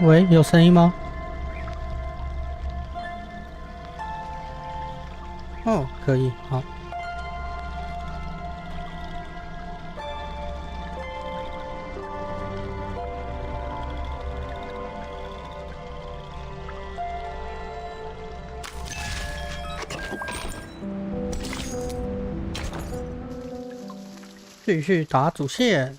喂，有声音吗？哦，可以，好。继续打主线。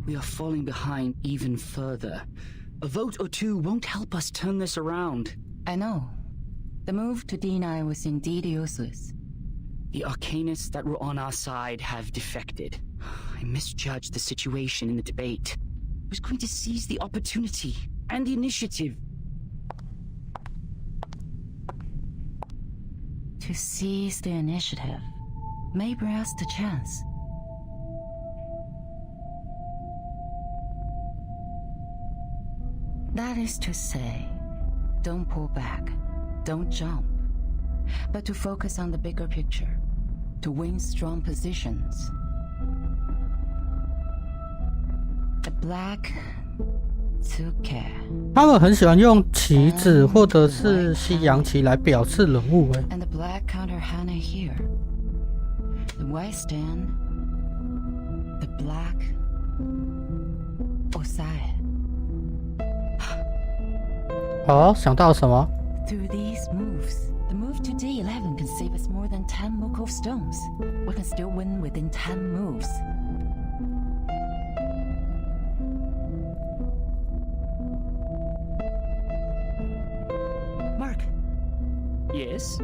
We are falling behind even further. A vote or two won't help us turn this around. I know. The move to deny was indeed useless. The arcanists that were on our side have defected. I misjudged the situation in the debate. I was going to seize the opportunity and the initiative. To seize the initiative may bring us the chance. That is to say, don't pull back, don't jump, but to focus on the bigger picture, to win strong positions. The black took care. 他们很喜欢用旗子或者是西洋旗来表示人物。And the black counter Hannah here. The white stand. The black Osai. 哦，想到什么？ Through these moves, the move to D11 can save us more than 10 Mukov stones. We can still win within 10 moves. Mark. Yes?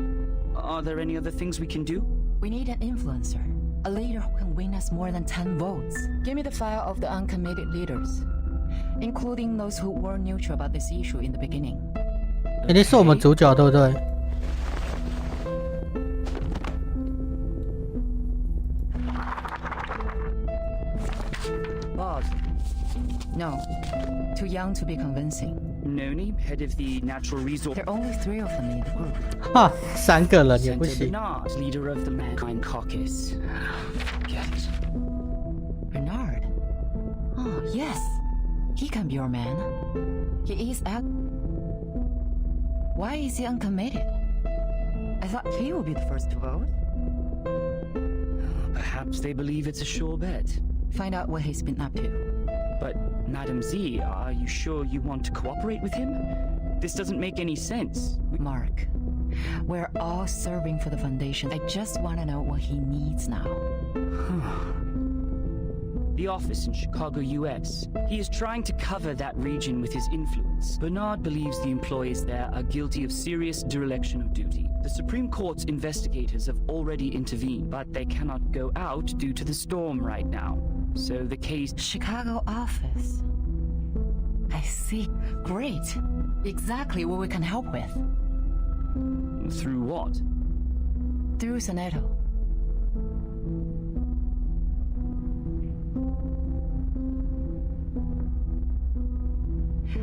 Are there any other things we can do? We need an influencer. A leader who can win us more than 10 votes. Give me the file of the uncommitted leaders, including those who were neutral about this issue in the beginning. 一定是我们主角，对不对？ Bob. No. Too young to be convincing. Noni, head of the natural resource. There are only 3 of them in the group. 哈，3个人也不 Senator 行。 Bernard, leader of the Mankind Caucus. Get it. Bernard? Oh, yes. He can be your man. He is out. Why is he uncommitted? I thought he would be the first to vote. Perhaps they believe it's a sure bet. Find out what he's been up to. But, Madam Z, are you sure you want to cooperate with him? This doesn't make any sense. Mark, we're all serving for the Foundation. I just want to know what he needs now. The office in Chicago, US. He is trying to cover that region with his influence. Bernard believes the employees there are guilty of serious dereliction of duty. The Supreme Court's investigators have already intervened, but they cannot go out due to the storm right now. So the case... Chicago office. I see. Great. Exactly what we can help with. Through what? Through Soneto.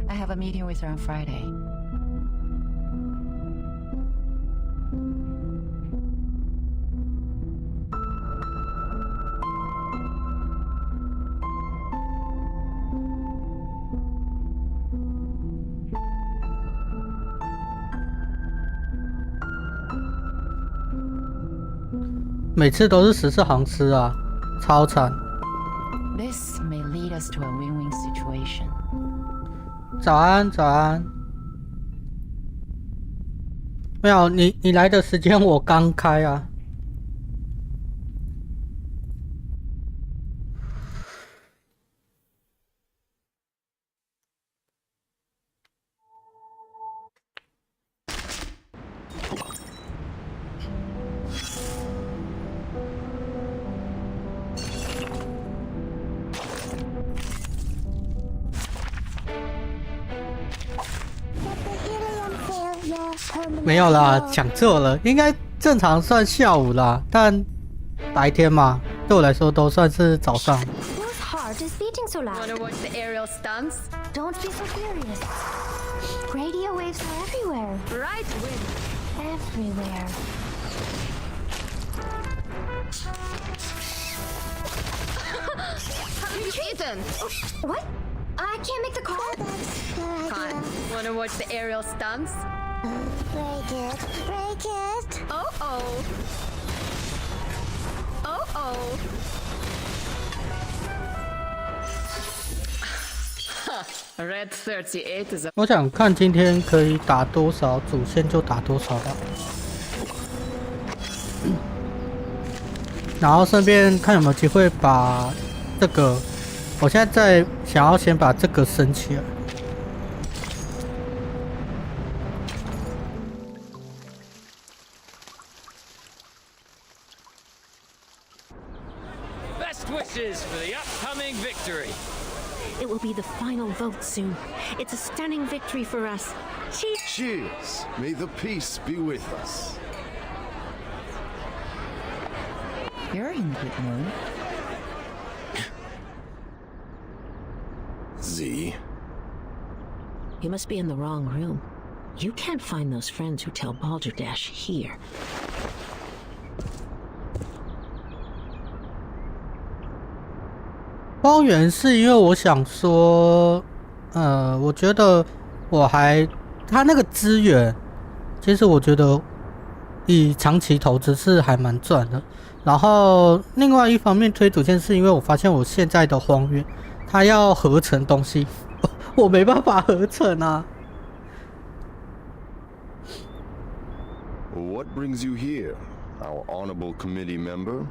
I have a meeting with her on Friday. "每次都是14行诗啊，超惨。 This may lead us to a win-win situation. 早安，早安。没有，你来的时间我刚开啊。没有啦，讲错了，应该正常算下午啦，但白天嘛，对我来说都算是早上。 Whose heart is beating so loud? Wanna watch the aerial stunts? Don't be so furious. Radio waves are everywhere. Right wing. Everywhere. Ethan! What? I can't make the call. Fine. Wanna watch the aerial stunts? Break it. Break it. Oh oh. Oh oh. Red 38 is a 我想看今天可以打多少主线就打多少吧，然后顺便看有没有机会把这个，我现在想要先把这个升起来。Best wishes for the upcoming victory. It will be the final vote soon. It's a stunning victory for us. Cheers! May the peace be with us. You're in a good mood. Z. You must be in the wrong room. You can't find those friends who tell Balderdash here. 荒原是因为我想说，我觉得他那个资源，其实我觉得以长期投资是还蛮赚的。然后另外一方面推主线是因为我发现我现在的荒原，它要合成东西，我没办法合成啊。What brings you here, our honorable committee member?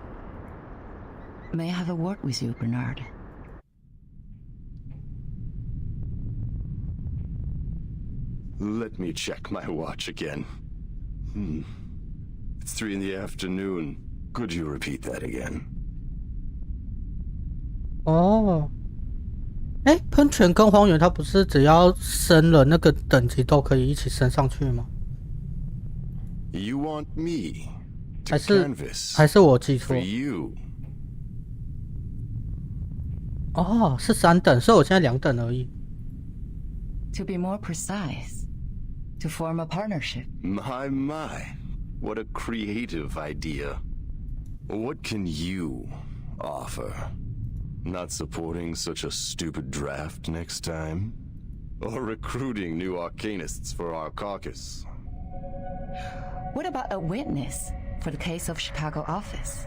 May I have a word with you, Bernard? Let me check my watch again. It's 3 in the afternoon. Could you repeat that again? 哦，喷泉跟荒原它不是只要升了那个等级都可以一起升上去吗？ You want me to 还是我记 canvas 错 for？ you? 哦，是3等，所以我现在2等而已。 To be more precise, to form a partnership. My, what a creative idea. What can you offer? Not supporting such a stupid draft next time? Or recruiting new arcanists for our caucus? What about a witness for the case of Chicago office?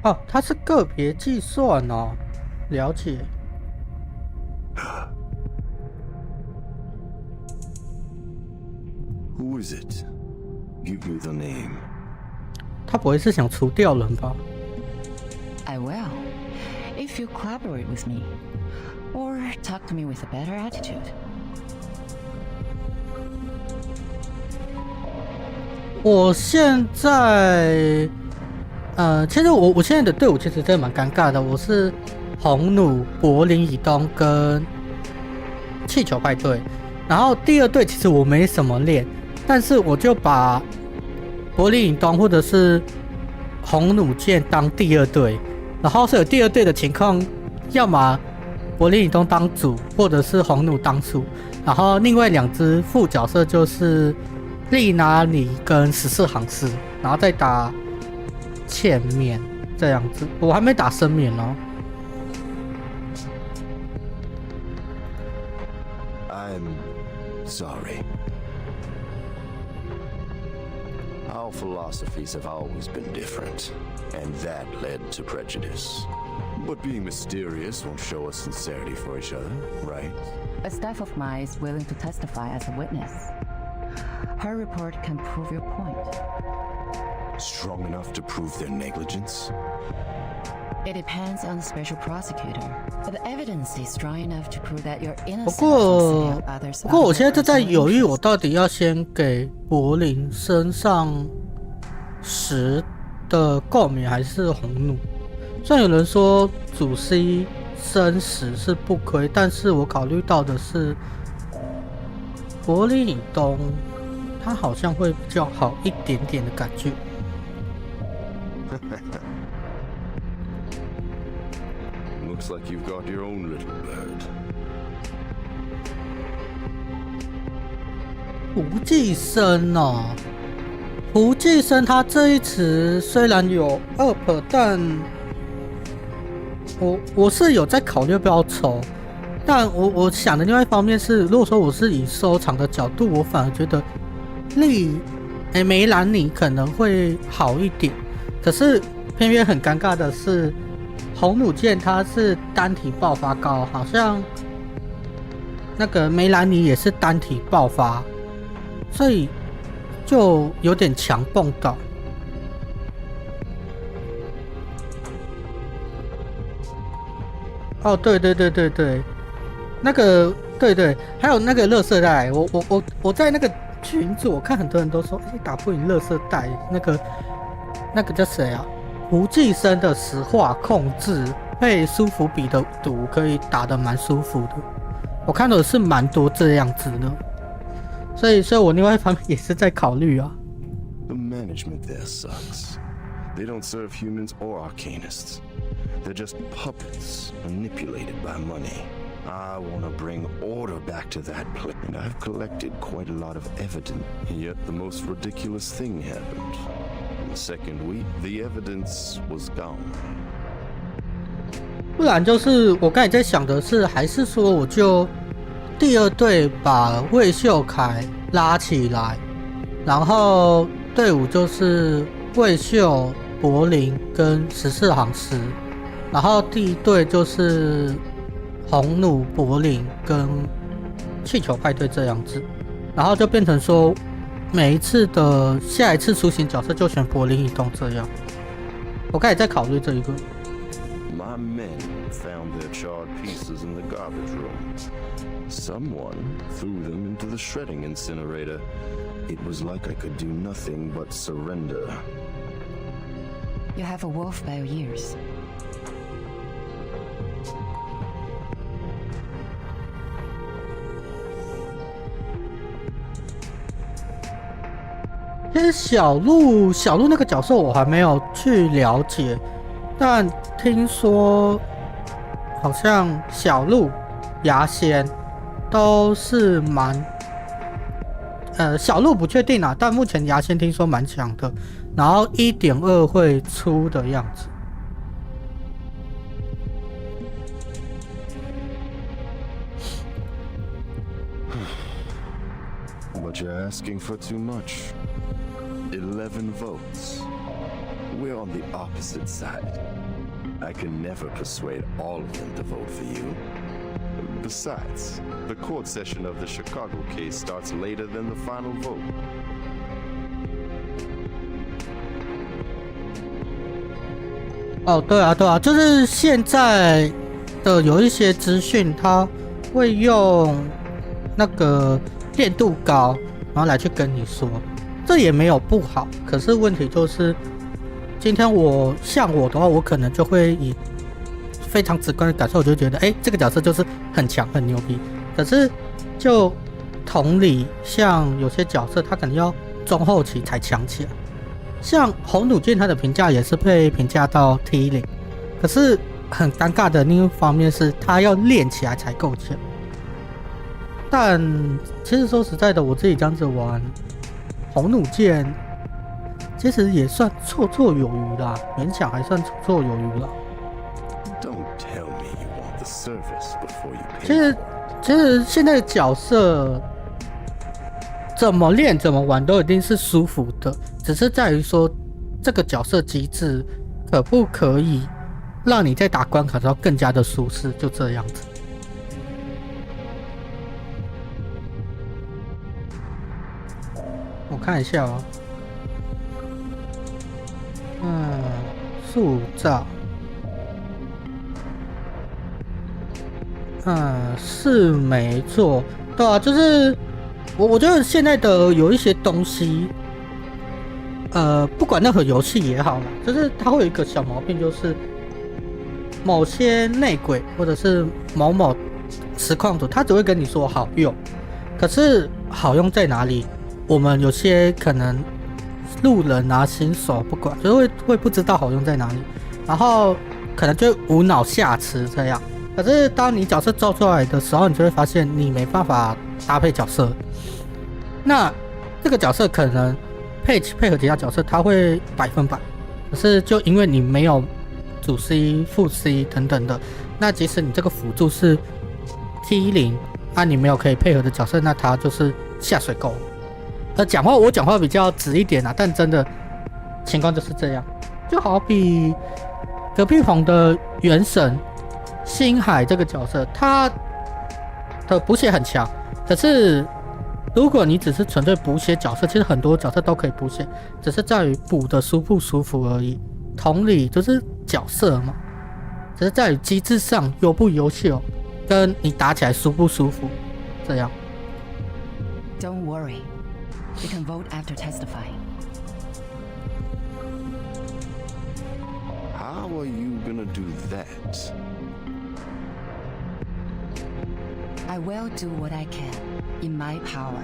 哦，它是个别计算哦，了解。Who is it? Give me the name. 他不会是想除掉人吧？ I will, if you collaborate with me, or talk to me with a better attitude. 我现在，其实我现在的队伍其实真的蛮尴尬的。我是红弩、柏林以东跟气球派对，然后第2队其实我没什么练，但是我就把柏林以东或者是红弩舰当第2队，然后所以第2队的情况，要么柏林以东当主，或者是红弩当主，然后另外2只副角色就是利拿里跟14行士，然后再打前面这样子。我还没打深面哦。I'm sorry. Our philosophies have always been different, and that led to prejudice. But being mysterious won't show us sincerity for each other, right? A staff of mine is willing to testify as a witness. Her report can prove your point. Strong enough to prove their negligence? It depends on the special prosecutor, but the evidence is strong enough to prove that you're 不 innocent 过 from setting up others. 我现在就在犹豫，我到底要先给柏林升上10的共鸣，还是红弩？虽然有人说主 C 升10是不亏，但是我考虑到的是柏林以东，它好像会比较好一点点的感觉。Looks like you've got your own little bird. 无忌生哦，胡继生他这一词虽然有up，但我是有在考虑要不要抽，但我想的另外一方面是，如果说我是以收藏的角度，我反而觉得梅兰妮可能会好一点，可是偏偏很尴尬的是，红弩箭它是单体爆发高，好像那个梅兰妮也是单体爆发，所以就有点强蹦到。哦，对，那个对，还有那个垃圾袋，我在那个群组，我看很多人都说，打不赢垃圾袋，那个叫谁啊？胡继生的石化控制配苏弗比的毒，可以打得蛮舒服的。我看的是蛮多这样子的。所以我另外一方面也是在考虑啊。The management there sucks. They don't serve humans or arcanists. They're just puppets manipulated by money. I want to bring order back to that place, and I've collected quite a lot of evidence. Yet the most ridiculous thing happened. In the second week, the evidence was gone. 不然就是我刚才在想的是，还是说我就第二队把魏秀凯拉起来，然后队伍就是魏秀、柏林跟14行师，然后第一队就是红弩、柏林跟气球派对这样子，然后就变成说每一次的下一次出行角色就选柏林移动这样。我刚才在考虑这一个。My men found their charred pieces in the garbage room. Someone threw them into the shredding incinerator. It was like I could do nothing but surrender. You have a wolf by your ears. 其实小鹿那个角色我还没有去了解，但听说好像小鹿、牙仙都是蛮小鹿不确定啊，但目前牙仙听说蛮强的，然后 1.2 会出的样子。But you're asking for too much. 11 votes. We're on the opposite side. I can never persuade all of them to vote for you. Besides, the court session of the Chicago case starts later than the final vote. 哦，对啊，就是现在的有一些资讯，它会用那个练度高，然后来去跟你说，这也没有不好。可是问题就是，今天像我的话，我可能就会以非常直观的感受，我就觉得，这个角色就是很强、很牛逼。可是就同理，像有些角色，他可能要中后期才强起来。像红弩箭，他的评价也是被评价到 T0，可是很尴尬的另一方面是，他要练起来才够强。但其实说实在的，我自己这样子玩红弩箭，其实也算绰绰有余啦，勉强还算绰绰有余啦。其实现在的角色怎么练怎么玩都一定是舒服的，只是在于说这个角色机制可不可以让你在打关卡的时候更加的舒适，就这样子。我看一下哦，塑造，是没错，对啊，就是我觉得现在的有一些东西，不管任何游戏也好啦，就是它会有一个小毛病，就是某些内鬼或者是某实况主，他只会跟你说好用，可是好用在哪里？我们有些可能路人啊、新手不管，就是会不知道好用在哪里，然后可能就无脑下吃这样。可是当你角色做出来的时候，你就会发现你没办法搭配角色。那这个角色可能配合其他角色，它会100%。可是就因为你没有主 C、副 C 等等的，那即使你这个辅助是 T0，你没有可以配合的角色，那它就是下水沟。我讲话比较直一点但真的情况就是这样。就好比隔壁棚的原神星海这个角色，他的补血很强，可是如果你只是纯粹补血角色，其实很多角色都可以补血，只是在于补的舒不舒服而已。同理就是角色嘛，只是在于机制上优不优秀，跟你打起来舒不舒服这样。 Don't worry, you can vote after testifying. How are you gonna do that? I will do what I can in my power.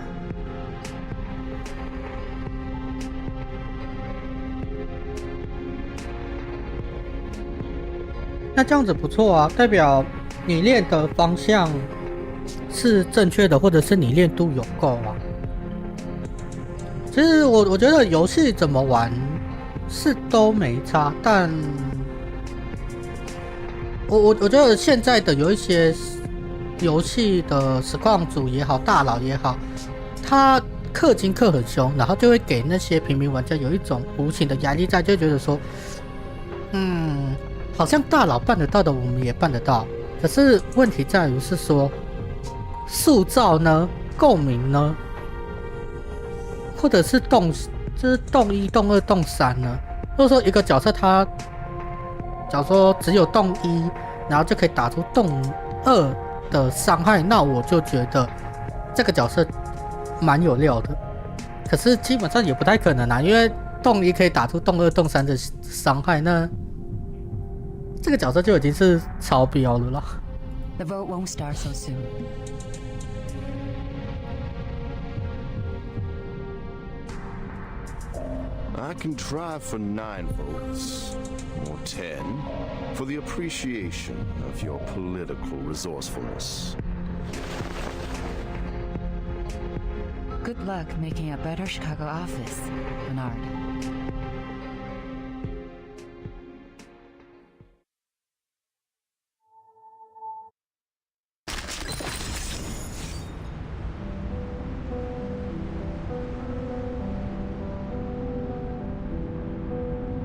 那这样子不错啊，代表你练的方向是正确的，或者是你练度有够啊。其实我觉得游戏怎么玩是都没差，但我觉得现在的有一些游戏的实况主也好，大佬也好，他氪金氪很凶，然后就会给那些平民玩家有一种无形的压力在，就觉得说，好像大佬办得到的我们也办得到，可是问题在于是说，塑造呢，共鸣呢，或者是就是动1、动2、动3呢？如果说一个角色他，假如说只有动1，然后就可以打出动2的伤害，那我就觉得这个角色蛮有料的。可是基本上也不太可能因为动1可以打出动2、动3的伤害，那这个角色就已经是超标了啦。The vote won't start so soon. I can try for 9 votes, or 10, for the appreciation of your political resourcefulness. Good luck making a better Chicago office, Bernard.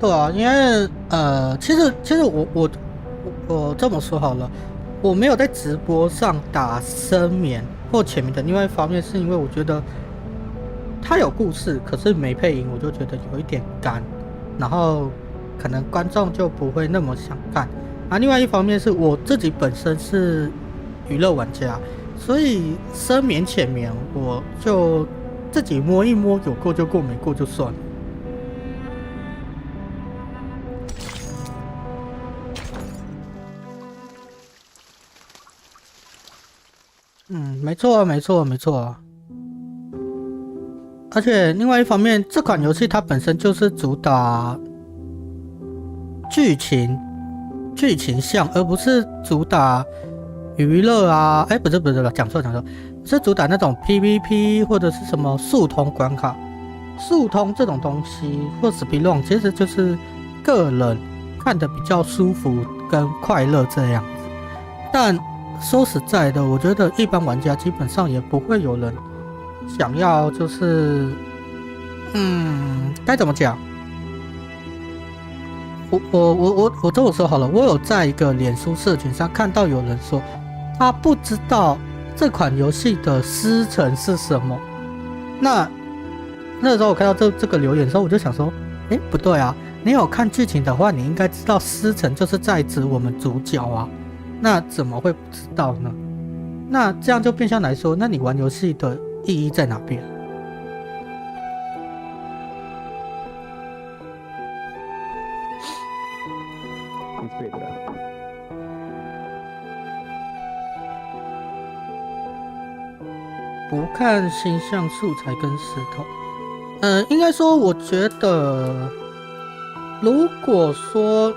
对啊，因为其实我这么说好了，我没有在直播上打声眠或前面的。另外一方面是因为我觉得他有故事，可是没配音，我就觉得有一点干，然后可能观众就不会那么想看。另外一方面是我自己本身是娱乐玩家，所以声眠前眠我就自己摸一摸，有过就过，没过就算了。没错啊。而且另外一方面，这款游戏它本身就是主打剧情向，而不是主打娱乐啊。不是，讲错，是主打那种 PVP 或者是什么速通关卡。速通这种东西或 speedrun 其实就是个人看得比较舒服跟快乐这样子，但说实在的，我觉得一般玩家基本上也不会有人想要就是该怎么讲，我这么说好了，我有在一个脸书社群上看到有人说他不知道这款游戏的师承是什么。那时候我看到这个留言的时候，我就想说不对啊，你有看剧情的话，你应该知道师承就是在指我们主角啊，那怎么会不知道呢？那这样就变相来说，那你玩游戏的意义在哪边？不看形象素材跟石头，应该说，我觉得，如果说，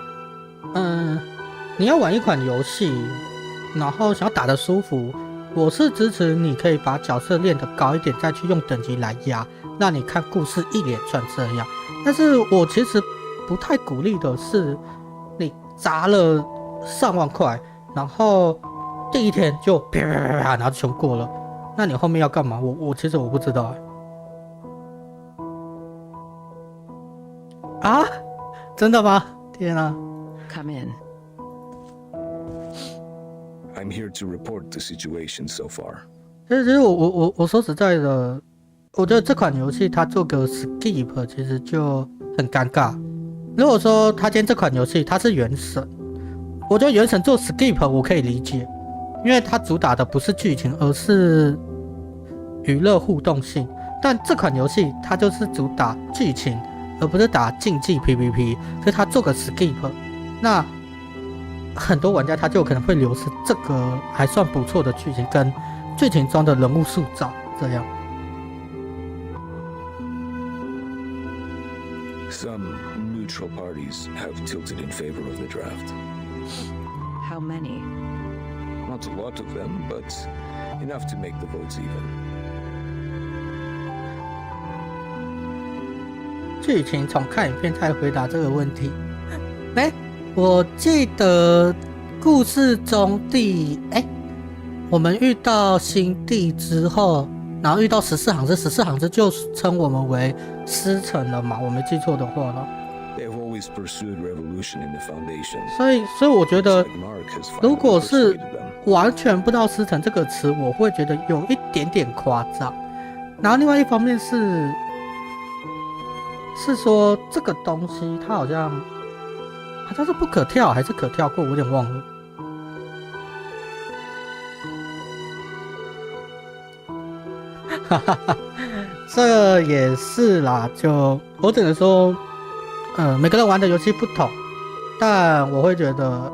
你要玩一款游戏，然后想要打得舒服，我是支持你可以把角色练得高一点，再去用等级来压。让你看故事一连串这样。但是我其实不太鼓励的是，你砸了上万块，然后第一天就啪啪啪啪然后全过了，那你后面要干嘛？我其实我不知道啊，真的吗？天啊 Come in. I'm here to report the situation so far. 其实我说实在的，我觉得这款游戏它做个 skip 其实就很尴尬。如果说它今天这款游戏它是原神，我觉得原神做 skip 我可以理解，因为它主打的不是剧情，而是娱乐互动性。但这款游戏它就是主打剧情，而不是打竞技 PVP， 所以它做个 skip， 那很多玩家他就可能会流失这个还算不错的剧情跟剧情中的人物塑造这样。Some neutral parties have tilted in favor of the draft. How many? Not a lot of them, but enough to make the votes even. 剧情从看影片才回答这个问题。我记得故事中我们遇到新地之后，然后遇到14行之，14行之就称我们为师承了嘛，我没记错的话了。They have always pursued revolution in the Foundation. 所以我觉得， Mark has finally 如果是 persuaded them. 完全不知道师承这个词，我会觉得有一点点夸张。然后另外一方面是说这个东西它好像是不可跳还是可跳过，我有点忘了。这也是啦，就我只能说，每个人玩的游戏不同，但我会觉得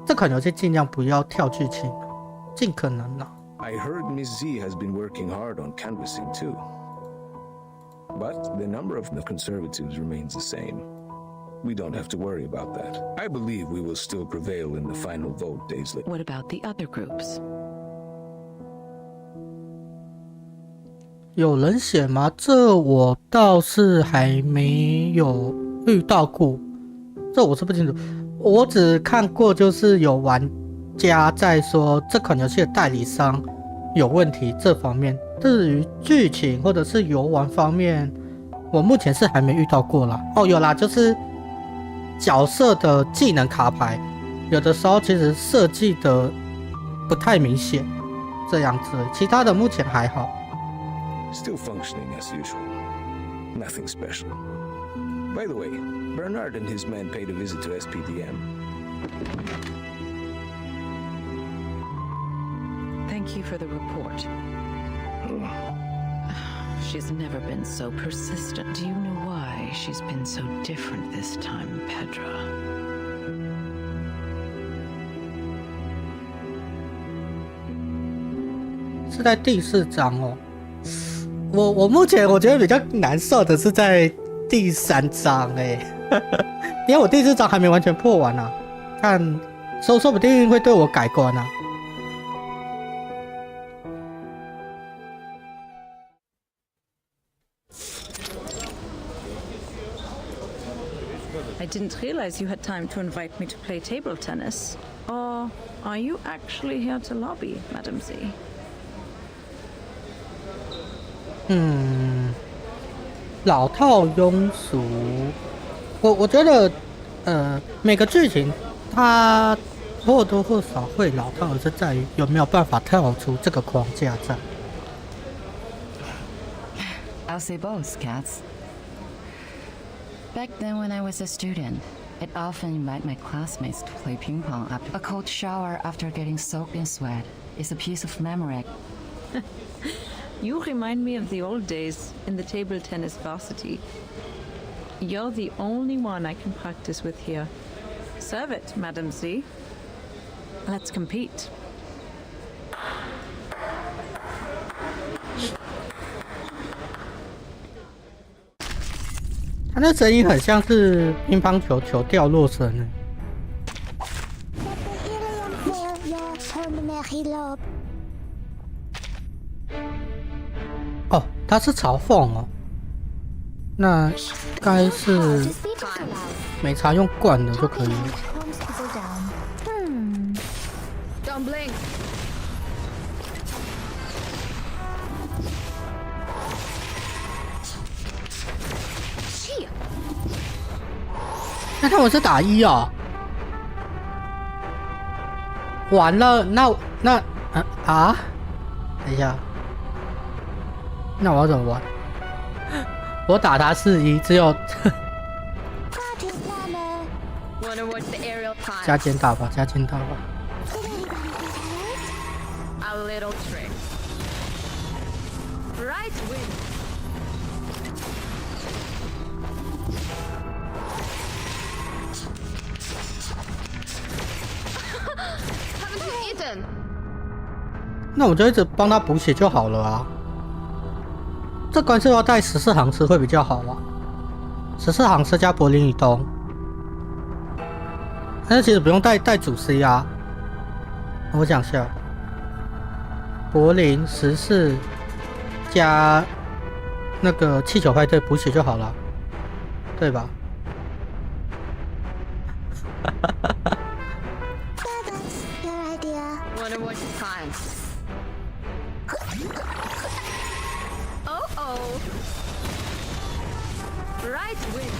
这款游戏尽量不要跳剧情，尽可能啦。I heard Ms. Z has been working hard on canvassing too. But the number of the conservatives remains the same. We don't have to worry about that. I believe we will still prevail in the final vote days later. What about the other groups? 有人写吗？这我倒是还没有遇到过，这我是不清楚。我只看过就是有玩家在说这款游戏的代理商有问题这方面。至于剧情或者是游玩方面，我目前是还没遇到过啦。哦，有啦，就是角色的技能卡牌，有的时候其实设计的不太明显，这样子。其他的目前还好。Still functioning as usual. Nothing special. By the way, Bernard and his men paid a visit to SPDM. Thank you for the report. She's never been so persistent. Do you know why she's been so different this time, Pedra? 是在第4章哦。我目前我觉得比较难受的是在第3章因为我第4章还没完全破完啊，看说不定会对我改观啊。I didn't realize you had time to invite me to play table tennis. Or are you actually here to lobby, Madam Z? 老套庸俗，我觉得每个剧情它或多或少会老套，而是在于有没有办法跳出这个框架在。I'll say both, cats. Back then when I was a student, I'd often invite my classmates to play ping pong after a cold shower after getting soaked in sweat. It's a piece of memory. You remind me of the old days in the table tennis varsity. You're the only one I can practice with here. Serve it, Madam Z. Let's compete. 他那声音很像是乒乓球掉落声呢。哦，他是嘲讽哦。那该是没茶用惯的就可以了。Don't blink. 那他们是打1哦。完了，那等一下，那我要怎么玩？我打他4-1，只有Wanna watch the aerial time? 加减打吧，加减打吧。A little trick. Right win. Haven't you eaten? 那我就一直帮他补血就好了啊。这关是要带14行车会比较好啊。14行车加柏林以东，但是其实不用带主 C 啊。我想一下，柏林14加那个气球派对补血就好了，对吧？Wanna watch the time? Oh. Right win.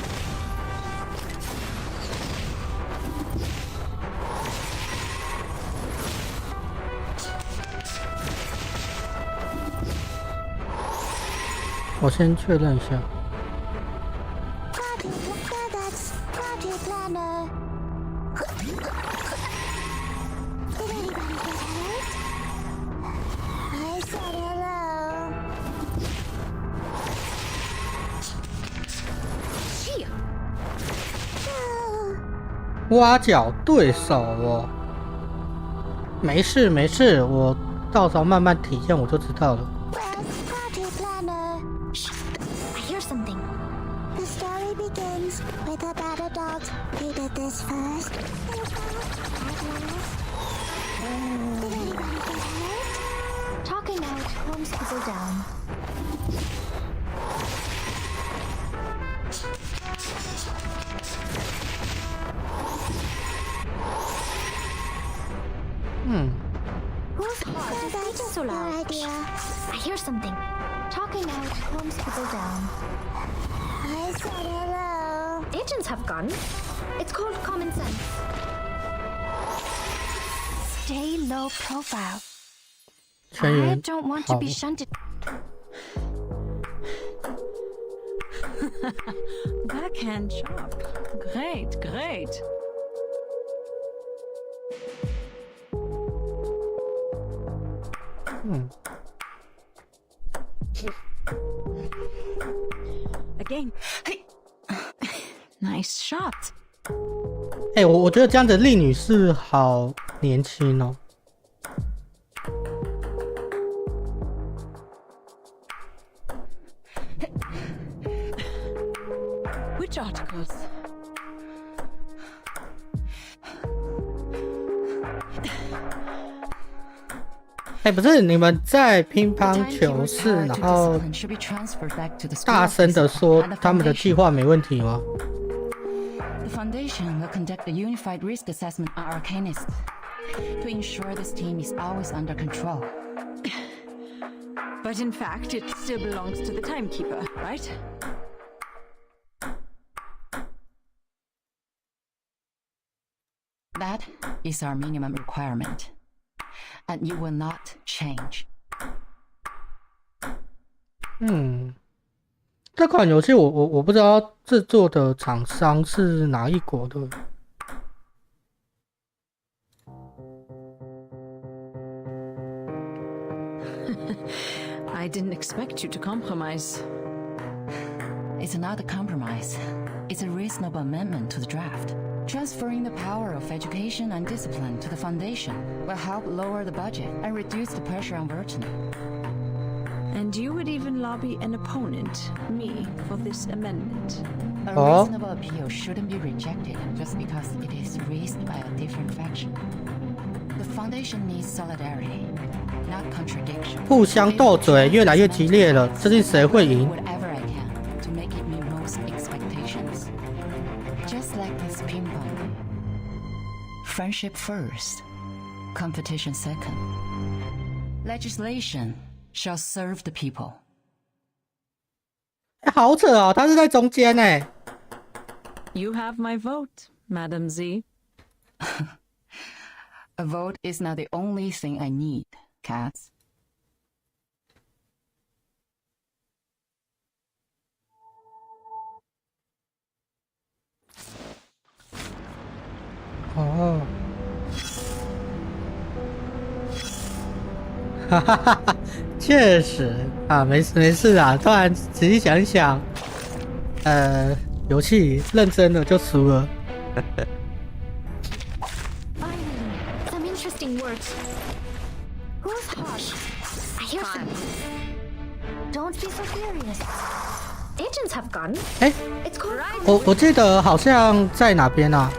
我先确认一下。挖角对手哦，没事没事，我到时候慢慢体验我就知道了。I hear something. The story begins with a battle dog who did this first. Talking out calms people down. Who's hard? That's so loud. Idea. I hear something. Talking out calms people down. I said hello. Agents have gone. It's called common sense. Stay low profile. I don't want to be shunted. Backhand chop. Great. Again. Nice shot. 我觉得这样的丽女士好年轻哦。Which articles? 不是你们在乒乓球室，然后大声的说他们的计划没问题吗？ The Foundation will conduct a unified risk assessment on Arcanists to ensure this team is always under control. But in fact, it still belongs to the timekeeper, right? That is our minimum requirement, and you will not change. 这款游戏我不知道制作的厂商是哪一国的。I didn't expect you to compromise. It's not a compromise. It's a reasonable amendment to the draft. Transferring the power of education and discipline to the Foundation will help lower the budget and reduce the pressure on Virginia. And you would even lobby an opponent, me, for this amendment. A reasonable appeal shouldn't be rejected just because it is raised by a different faction. The Foundation needs solidarity, not contradiction. 互相斗嘴越来越激烈了，究竟谁会赢？ Whatever I can to make it mean Just like this ping pong. Friendship first, competition second. Legislation shall serve the people. 好扯哦，他是在中间哎。You have my vote, Madam Z. A vote is not the only thing I need, Cats. 哦，哈哈哈哈，确实啊，没事没事啊。突然仔细想一想，游戏认真的就输了。Finally, some interesting words. Who's hot? I hear something. Don't be so serious. Agents have gone. 哎， It's called. 我记得好像在哪边啊？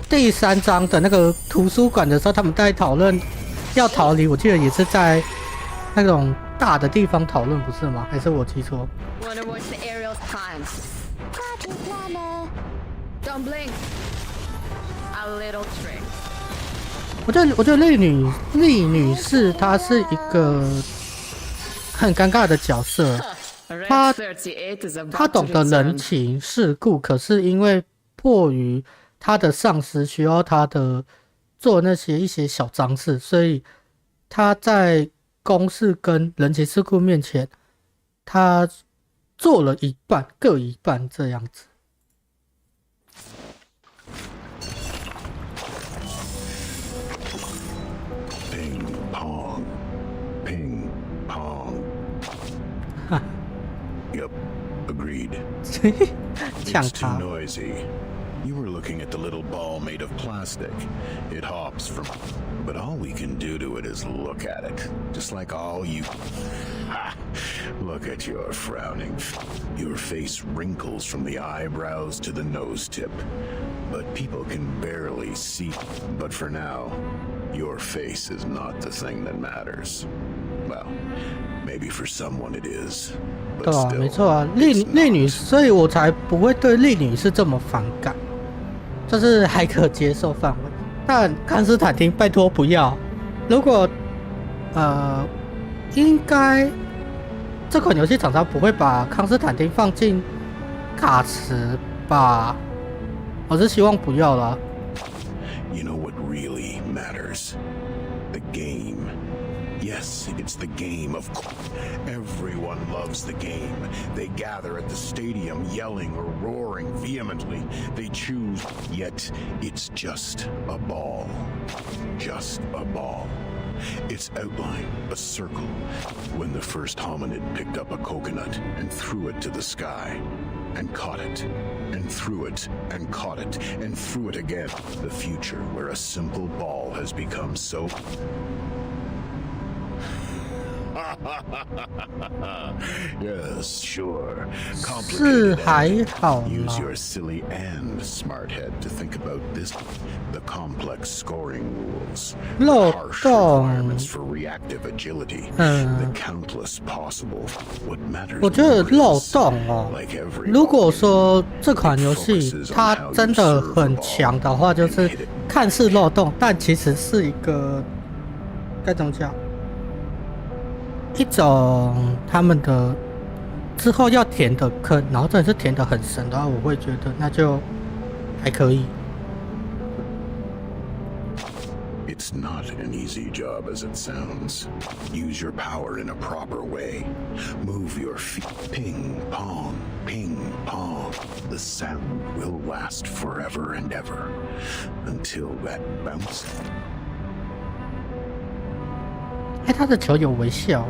第3章的那个图书馆的时候，他们在讨论要逃离，我记得也是在那种大的地方讨论，不是吗？还是我记错 Wanna watch the aerial's time? Got it, Mama. Don't blink. A little trick. 我觉得丽女士她是一个很尴尬的角色，她懂得人情世故，可是因为迫于她的上司需要她的做那些一些小脏事，所以她在公事跟人情世故面前，她做了一半，各一半这样子。Ping pong. Ping pong. Yep, agreed. 抢 It's too 他。 noisy. You were looking at the little ball made of plastic. It hops from... But all we can do to it is look at it. Just like all you... Look at your frowning... Your face wrinkles from the eyebrows to the nose tip. But people can barely see... But for now, your face is not the thing that matters. Well, maybe for someone it is. 对啊，没错啊，丽女，所以我才不会对丽女士这么反感，就是还可接受范围。但康斯坦丁，拜托不要。如果应该这款游戏厂商不会把康斯坦丁放进卡池吧？我是希望不要啦。You know what really matters? The game. Yes, it's the game, of course. Everyone loves the game. They gather at the stadium yelling or roaring vehemently. They choose, yet it's just a ball. Just a ball. Its outline, a circle. When the first hominid picked up a coconut and threw it to the sky, and caught it, and threw it, and caught it, and threw it again. The future where a simple ball has become so... Yes, sure. 是还好啦。 Use your silly and smart head to think about this. The complex scoring rules. 漏 Harsh 洞 requirements for reactive agility. The countless possible. What matters 我觉得 more 漏 is, 洞哦 like every 如果说这款游戏它真的很强的话，就是看似漏洞，但其实是一个该怎么讲？一种他们的之后要填的坑，然后真的是填的很深的话，我会觉得那就还可以。It's not an easy job as it sounds. Use your power in a proper way. Move your feet. Ping pong, ping pong. The sound will last forever and ever until that bounce. 哎，他的球有微笑。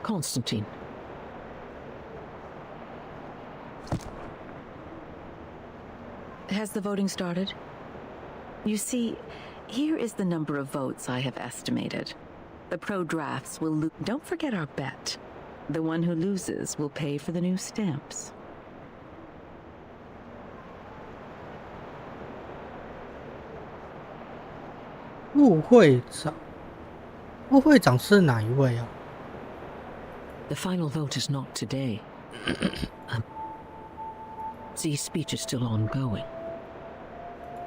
Constantine. Has the voting started? You see, here is the number of votes I have estimated. The pro drafts will lose. Don't forget our bet. The one who loses will pay for the new stamps. 副会长，副会长是哪一位啊？ The final vote is not today. Z's speech is still ongoing.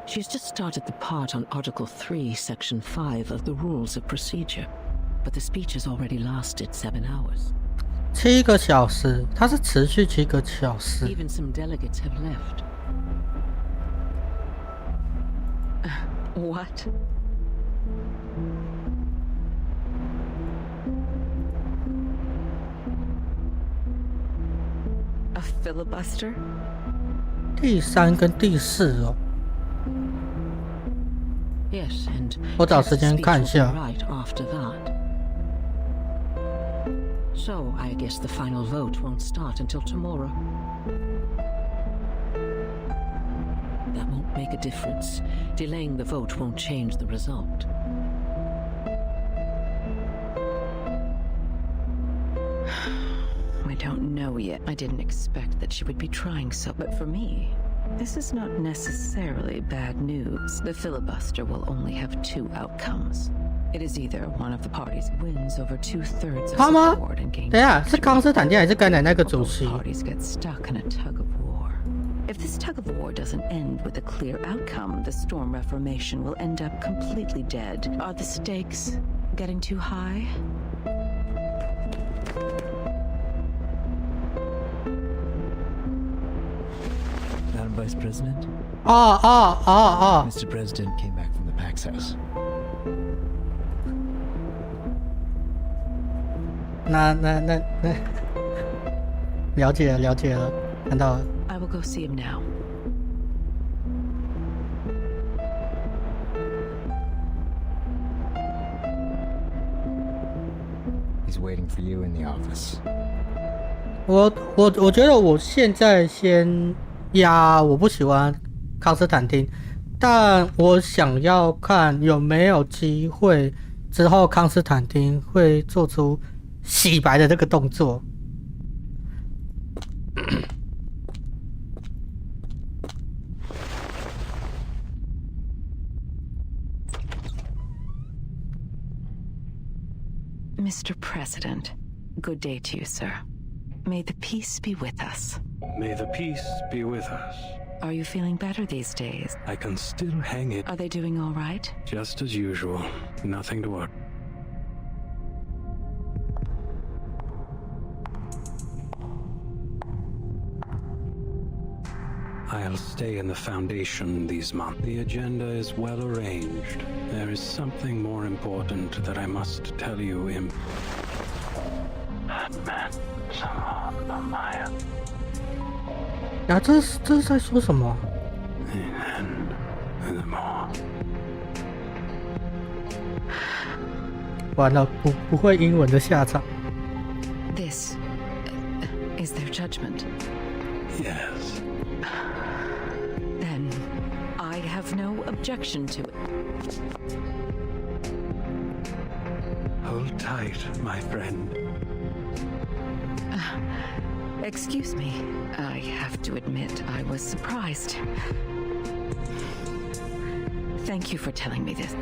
She's just started the part on Article 3, Section 5 of the Rules of Procedure, but the speech has already lasted 7 hours. 7个小时，它是持续7个小时。 Even some delegates have left. What? A filibuster? 第3跟第4哦。 Yes, and 我找时间看一下。 right after that. So, I guess the final vote won't start until tomorrow. That won't make a difference. Delaying the vote won't change the result. I don't know yet. I didn't expect that she would be trying so, but for me, this is not necessarily bad news. The filibuster will only have 2 outcomes. It is either one of the parties wins over 2/3 of support and gains. 等一下，是康斯坦丁还是甘乃那个主席？ Parties get stuck in a tug of war. If this tug of war doesn't end with a clear outcome, the Storm Reformation will end up completely dead. Are the stakes getting too high? Madam Vice President? Mr. President came back from the PAX house. 那了解了，看到了。 I will go see him now. He's waiting for you in the office. 我觉得我现在先压，我不喜欢康斯坦丁，但我想要看有没有机会之后康斯坦丁会做出洗白的这个动作。Mr. President, good day to you, sir. May the peace be with us. May the peace be with us. Are you feeling better these days? I can still hang it. Are they doing all right? Just as usual. Nothing to worry. I'll stay in the Foundation these months. The agenda is well arranged. There is something more important that I must tell you in... Man, 啊，这是在说什么？完了，不会英文的下场。 This is their judgment. Yes. Then I have no objection to it. Hold tight, my friend. Excuse me. I have to admit I was surprised. Thank you for telling me this.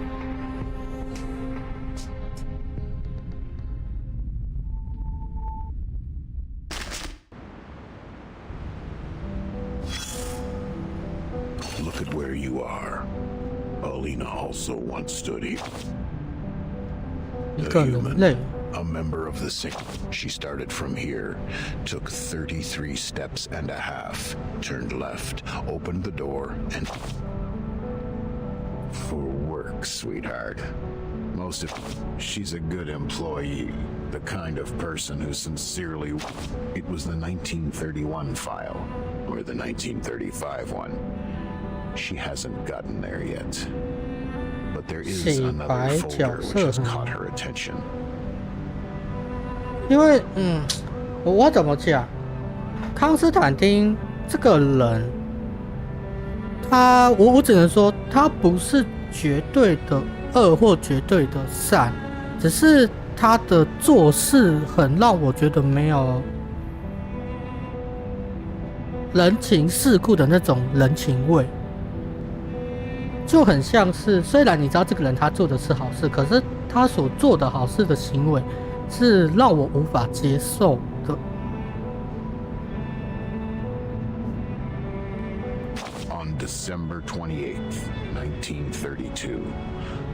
Look at where you are. Alina also once stood here. A human, a member of the sick. She started from here, took 33 steps and a half, turned left, opened the door, and... For work, sweetheart. Most of... She's a good employee. The kind of person who sincerely... It was the 1931 file, or the 1935 one. She hasn't gotten there yet. But there is another folder which has caught her attention. 因为我怎么讲？康斯坦丁这个人，我只能说他不是绝对的恶或绝对的善，只是他的做事很让我觉得没有人情世故的那种人情味，就很像是虽然你知道这个人他做的是好事，可是他所做的好事的行为是让我无法接受的。On December 28th, 1932,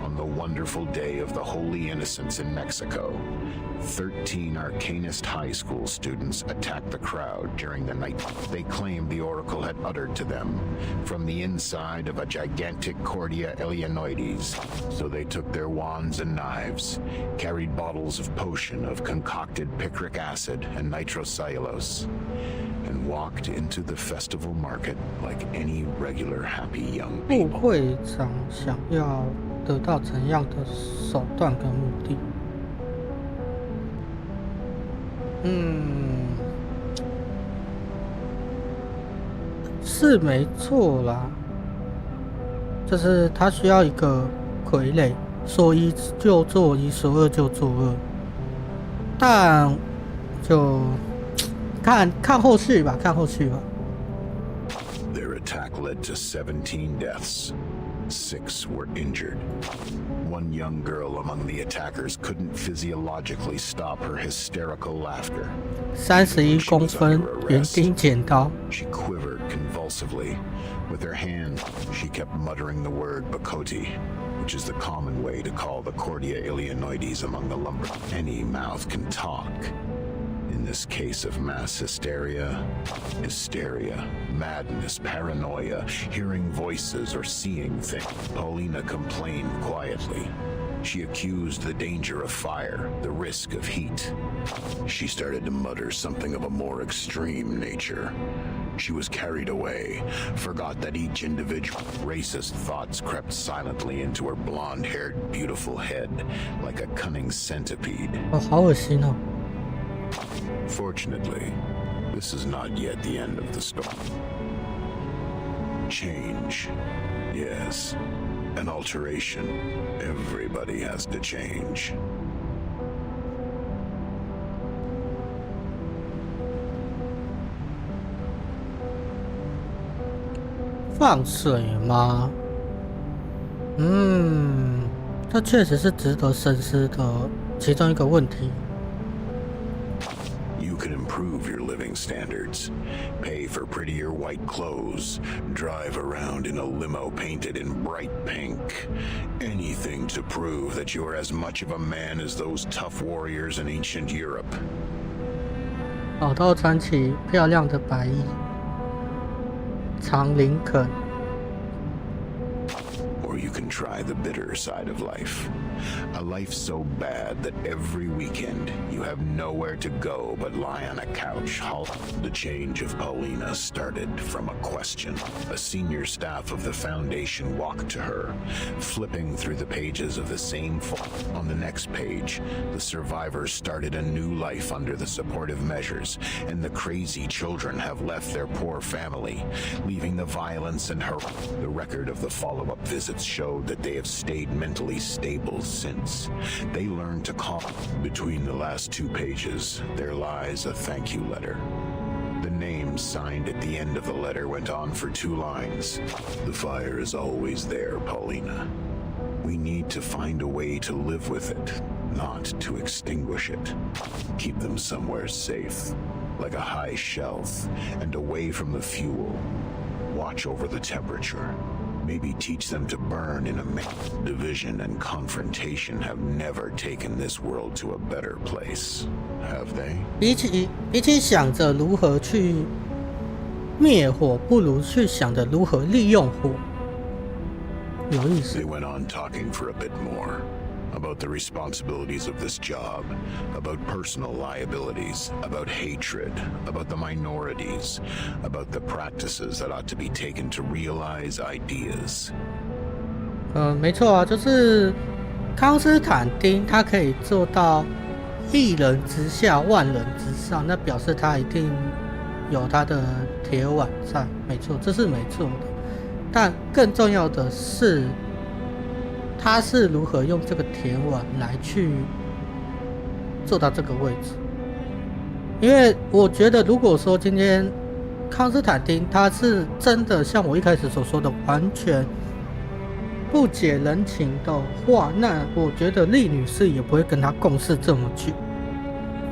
on the wonderful day of the Holy Innocents in Mexico, 13 Arcanist High School students attacked the crowd during the night. They claimed the oracle had uttered to them from the inside of a gigantic Cordia Eleanoides. So they took their wands and knives, carried bottles of potion of concocted picric acid and nitrocellulose, and walked into the festival market like any regular happy young people. 副会长想要得到怎样的手段跟目的？是没错啦，就是他需要一个傀儡，说一就做一，说二就做二，但就看后续吧，看后续吧。Their attack led to 17 deaths. 6 were injured. One young girl among the attackers couldn't physiologically stop her hysterical laughter. 31公分园丁剪刀。 She quivered convulsively. With her hand, she kept muttering the word Bakoti, which is the common way to call the Cordia Eleanoides among the lumber. Any mouth can talk. In this case of mass hysteria, madness, paranoia, hearing voices or seeing things, Paulina complained quietly. She accused the danger of fire, the risk of heat. She started to mutter something of a more extreme nature. She was carried away, forgot that each individual racist thoughts crept silently into her blonde-haired, beautiful head like a cunning centipede. 好恶心哦。 Fortunately, this is not yet the end of the story. Change. Yes. An alteration. Everybody has to change. 放水吗？这确实是值得深思的其中一个问题。 You can improve your living standards, pay for prettier white clothes, drive around in a limo painted in bright pink. Anything to prove that you're as much of a man as those tough warriors in ancient Europe. 找到穿起漂亮的白衣，长林肯。 Or you can try the bitter side of life. A life so bad that every weekend you have nowhere to go but lie on a couch. The change of Paulina started from a question. A senior staff of the Foundation walked to her, flipping through the pages of the same On the next page, the survivors started a new life under the supportive measures, and the crazy children have left their poor family, leaving the violence and horror. The record of the follow-up visits showed that they have stayed mentally stable since. They learned to calm. Between the last 2 pages, there lies a thank you letter. The name signed at the end of the letter went on for 2 lines. The fire is always there, Paulina. We need to find a way to live with it, not to extinguish it. Keep them somewhere safe, like a high shelf, and away from the fuel. Watch over the temperature. Maybe teach them to burn in a division and confrontation have never taken this world to a better place, have they? 比起想着如何去灭火，不如去想着如何利用火。有意思。 They went on talking for a bit more. About the responsibilities of this job, about personal liabilities, about hatred, about the minorities, about the practices that ought to be taken to realize ideas. 没错啊，就是康斯坦丁他可以做到一人之下万人之上，那表示他一定有他的铁腕在，没错，这是没错的。但更重要的是，他是如何用这个铁腕来去坐到这个位置。因为我觉得，如果说今天康斯坦丁他是真的像我一开始所说的完全不解人情的话，那我觉得厉女士也不会跟他共事这么久。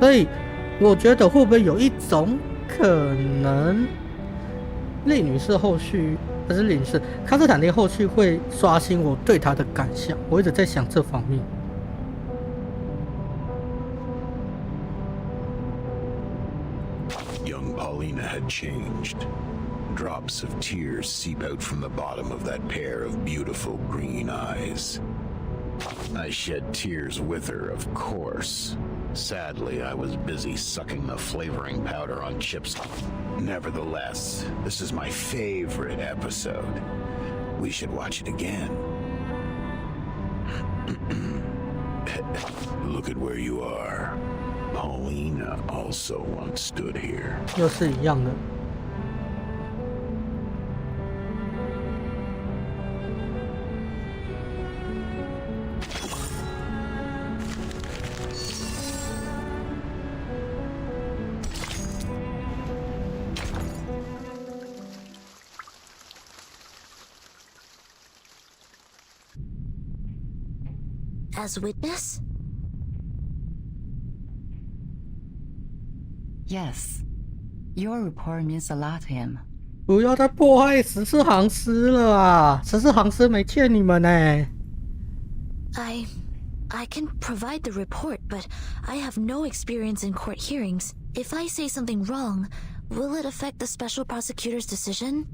所以我觉得会不会有一种可能，厉女士后续不是厉女士，康斯坦丁后续会刷新我对他的感想，我一直在想这方面。Young Paulina had changed. Drops of tears seep out from the bottom of that pair of beautiful green eyes. I shed tears with her, of course. Sadly, I was busy sucking the flavoring powder on chips. Nevertheless, this is my favorite episode. We should watch it again. Look at where you are. Paulina also once stood here. 又是一样的。As witness? Yes. Your report means a lot to him. 不要再迫害14行师了啊！14行师没欠你们呢。I can provide the report, but I have no experience in court hearings. If I say something wrong, will it affect the special prosecutor's decision?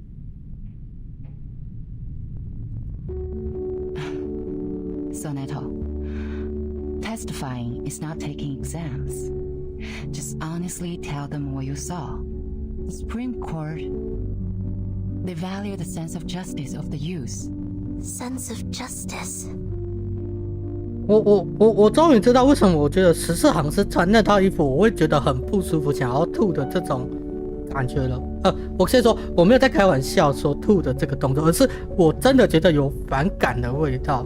Soneto, testifying is not taking exams. Just honestly tell them what you saw. The Supreme Court, they value the sense of justice of the youth. Sense of justice. 我终于知道为什么我觉得14行师穿那套衣服我会觉得很不舒服，想要吐的这种感觉了。我先说我没有在开玩笑说吐的这个动作，而是我真的觉得有反感的味道。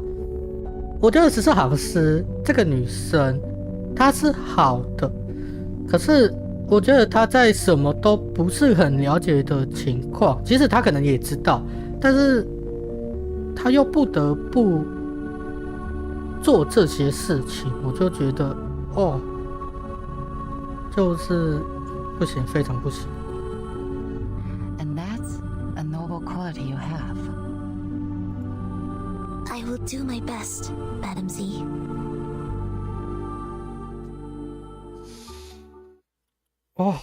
我觉得14行师这个女生她是好的，可是我觉得她在什么都不是很了解的情况，即使她可能也知道，但是她又不得不做这些事情，我就觉得哦，就是不行，非常不行。And that's a noble quality you have. I will do my best, Madam Z. 哦，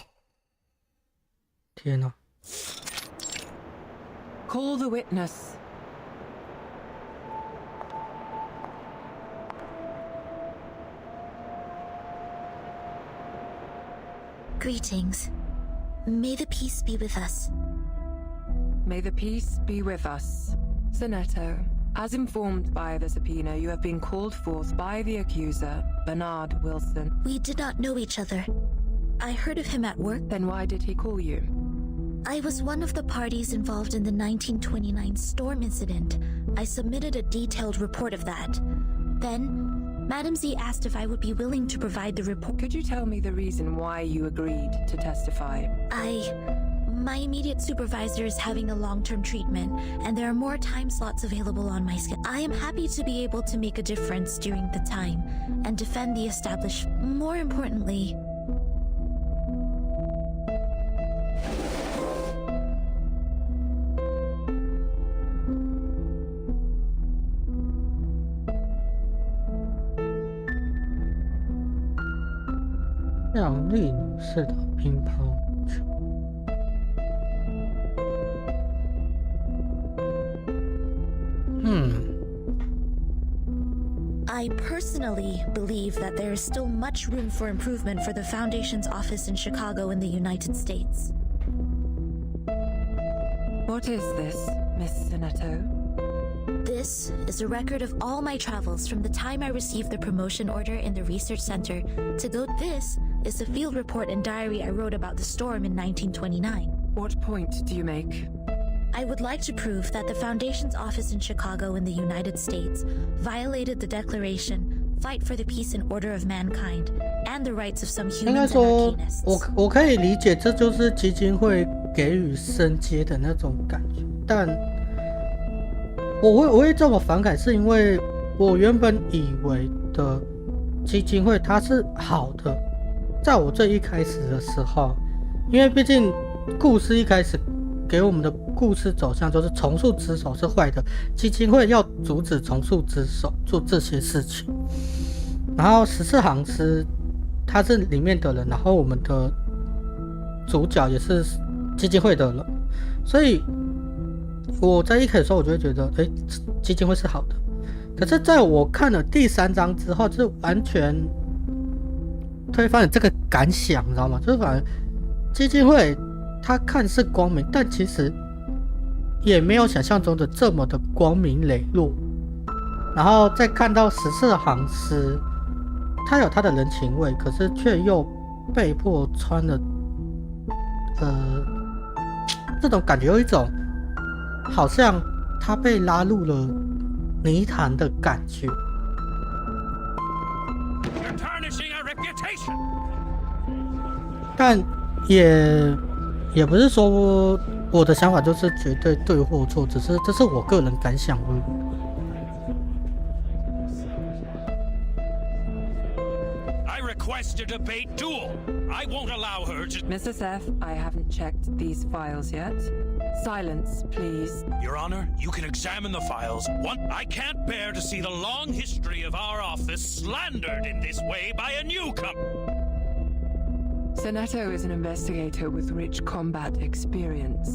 天哪！ Call the witness. Greetings. May the peace be with us. May the peace be with us. Sonetto, as informed by the subpoena, you have been called forth by the accuser, Bernard Wilson. We did not know each other. I heard of him at work. Then why did he call you? I was one of the parties involved in the 1929 storm incident. I submitted a detailed report of that. Then, Madam Z asked if I would be willing to provide the report. Could you tell me the reason why you agreed to testify? My immediate supervisor is having a long-term treatment, and there are more time slots available on my schedule. I am happy to be able to make a difference during the time and defend the establishment. More importantly,强力女士的乒乓球。I personally believe that there is still much room for improvement for the Foundation's office in Chicago in the United States. What is this, Miss Sonetto? This is a record of all my travels from the time I received the promotion order in the research center to go. This is the field report and diary I wrote about the storm in 1929. What point do you make? I would like to prove that the Foundation's office in Chicago in the United States violated the Declaration, fight for the peace and order of mankind and the rights of some 应该 humans and 说 arcanists. 我可以理解，这就是基金会给予升阶的那种感觉，但我会这么反感，是因为我原本以为的基金会它是好的，在我最一开始的时候，因为毕竟故事一开始给我们的故事走向就是重塑之手是坏的，基金会要阻止重塑之手做这些事情。然后14行师他是里面的人，然后我们的主角也是基金会的人，所以我在一开始的时候我就会觉得，基金会是好的。可是在我看了第3章之后，就是完全推翻了这个感想，你知道吗？就是反而基金会它看似光明，但其实也没有想象中的这么的光明磊落。然后再看到14行师，他有他的人情味，可是却又被迫穿了，这种感觉有一种好像他被拉入了泥潭的感觉。但也不是说我的想法就是绝对对或错，只是这是我个人感想而已。To debate duel. I won't allow her to. Mrs. F, I haven't checked these files yet. Silence, please. Your Honor, you can examine the files. I can't bear to see the long history of our office slandered in this way by a newcomer. Sonetto is an investigator with rich combat experience.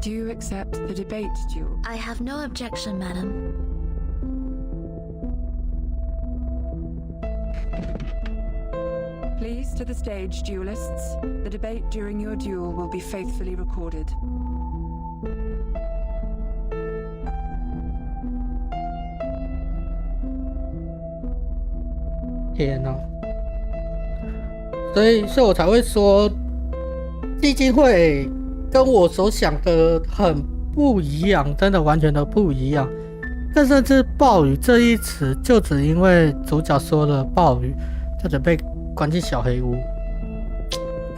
Do you accept the debate duel? I have no objection, madam. Please to the stage, duelists. The debate during your duel will be faithfully recorded. 天哪！所以我才会说，基金会跟我所想的很不一样，真的完全的不一样。更甚至暴雨这一词，就只因为主角说了暴雨，就准备关进小黑屋。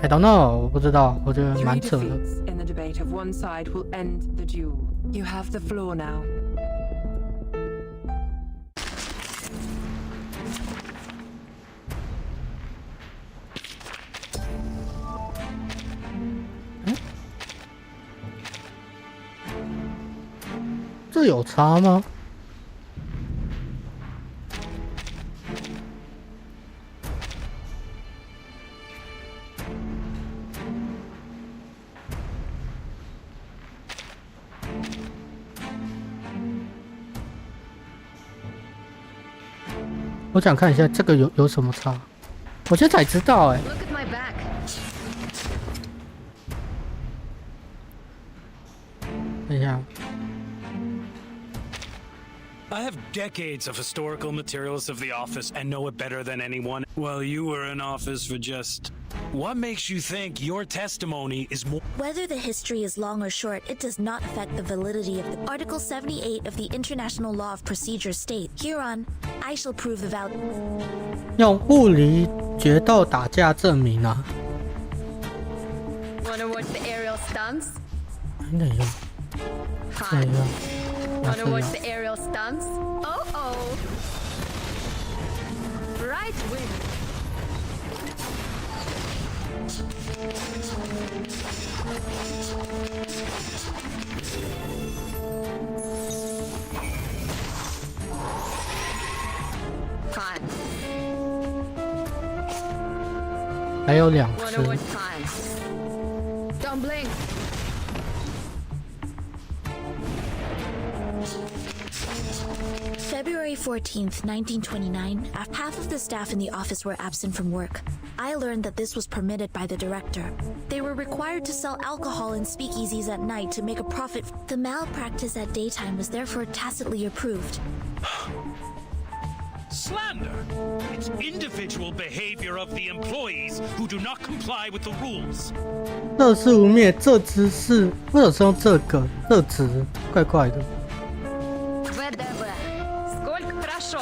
I don't know， 我不知道，我觉得蛮扯的。In the debate of one side will end the duel. You have the floor now. 这有差吗？我想看一下这个有什么差，我现在才知道哎。Look at my back. 等一下。I have decades of historical materials of the office and know it better than anyone. Well, you were in office for just... What makes you think your testimony is more... Whether the history is long or short, it does not affect the validity of the Article 78 of the International Law of Procedure state. Hereon, I shall prove the value. 用物理决斗打架证明啊。Wanna watch the aerial stunts? 哪样？哪样？ Wanna watch the aerial stunts? Oh. Right wing. Fine. 还有2 Wanna 次。 watch time? Don't blink. February 14th, 1929, half of the staff in the office were absent from work. I learned that this was permitted by the director. They were required to sell alcohol in speakeasies at night to make a profit. The malpractice at daytime was therefore tacitly approved. Slander! It's individual behavior of the employees who do not comply with the rules. 乐事无灭，这只是为什么是用这个？这只怪怪的。Сколько хорошо.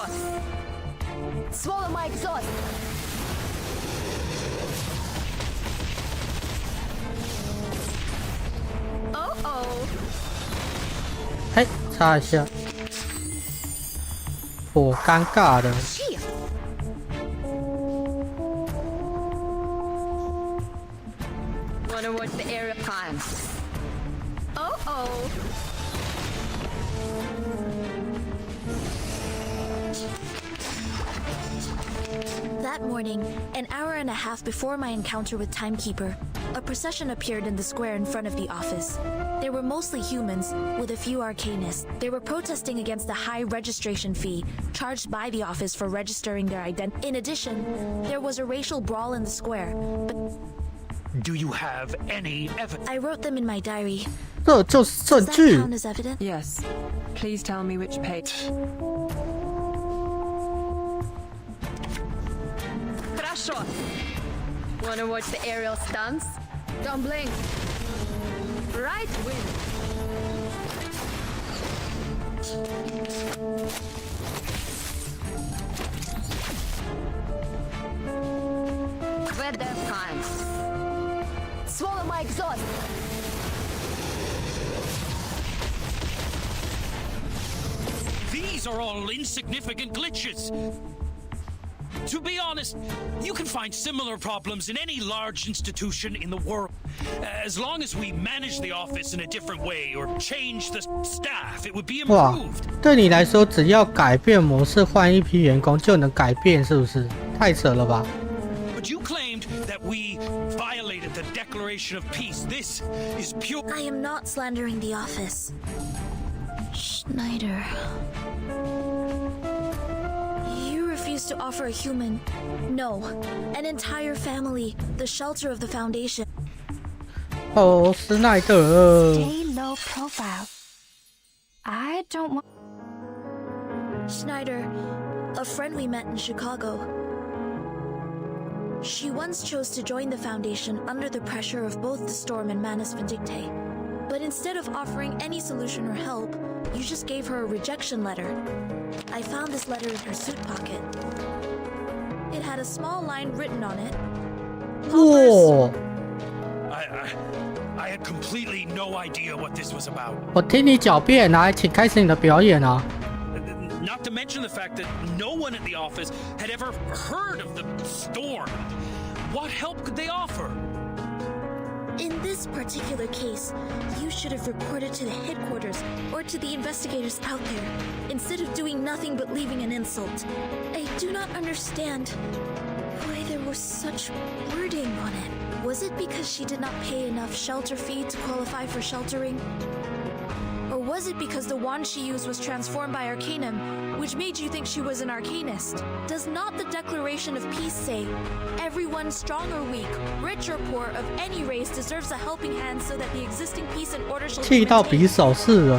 哎，擦一下，颇尴尬的。Wanna watch the area time? Oh oh. That morning, an hour and a half before my encounter with Timekeeper, a procession appeared in the square in front of the office. They were mostly humans, with a few arcanists. They were protesting against the high registration fee charged by the office for registering their identity. In addition, there was a racial brawl in the square. But do you have any evidence? I wrote them in my diary. 这就是证据。Does that count as evidence? Yes. Please tell me which page. Хорошо. Wanna watch the aerial stunts? Don't blink. Right wing. Where there's time. Swallow my exhaust. These are all insignificant glitches. To be honest, you can find similar problems in any large institution in the world. As long as we manage the office in a different way or change the staff, it would be 哇， improved. 对你来说，只要改变模式，换一批员工就能改变，是不是？太扯了吧！ But you claimed that we violated the Declaration of Peace. This is pure. I am not slandering the office. Schneider. You refuse to offer a human, no, an entire family, the shelter of the Foundation. 哦，施耐德。 Stay low profile. I don't want. Schneider, a friend we met in Chicago. She once chose to join the Foundation under the pressure of both the Storm and Manus Vindicte. But instead of offering any solution or help, you just gave her a rejection letter. I found this letter in her suit pocket. It had a small line written on it. Whoa. I had completely no idea what this was about. 我听你狡辩，来，请开始你的表演啊！ Not to mention the fact that no one at the office had ever heard of the storm. What help could they offer? In this particular case, you should have reported to the headquarters or to the investigators out there, instead of doing nothing but leaving an insult. I do not understand why there was such wording on it. Was it because she did not pay enough shelter fee to qualify for sheltering? Or was it because the wand she used was transformed by Arcanum, which made you think she was an Arcanist? Does not the Declaration of Peace say, everyone, strong or weak, rich or poor, of any race deserves a helping hand so that the existing peace and order shall be 气到比 maintained? 手势了。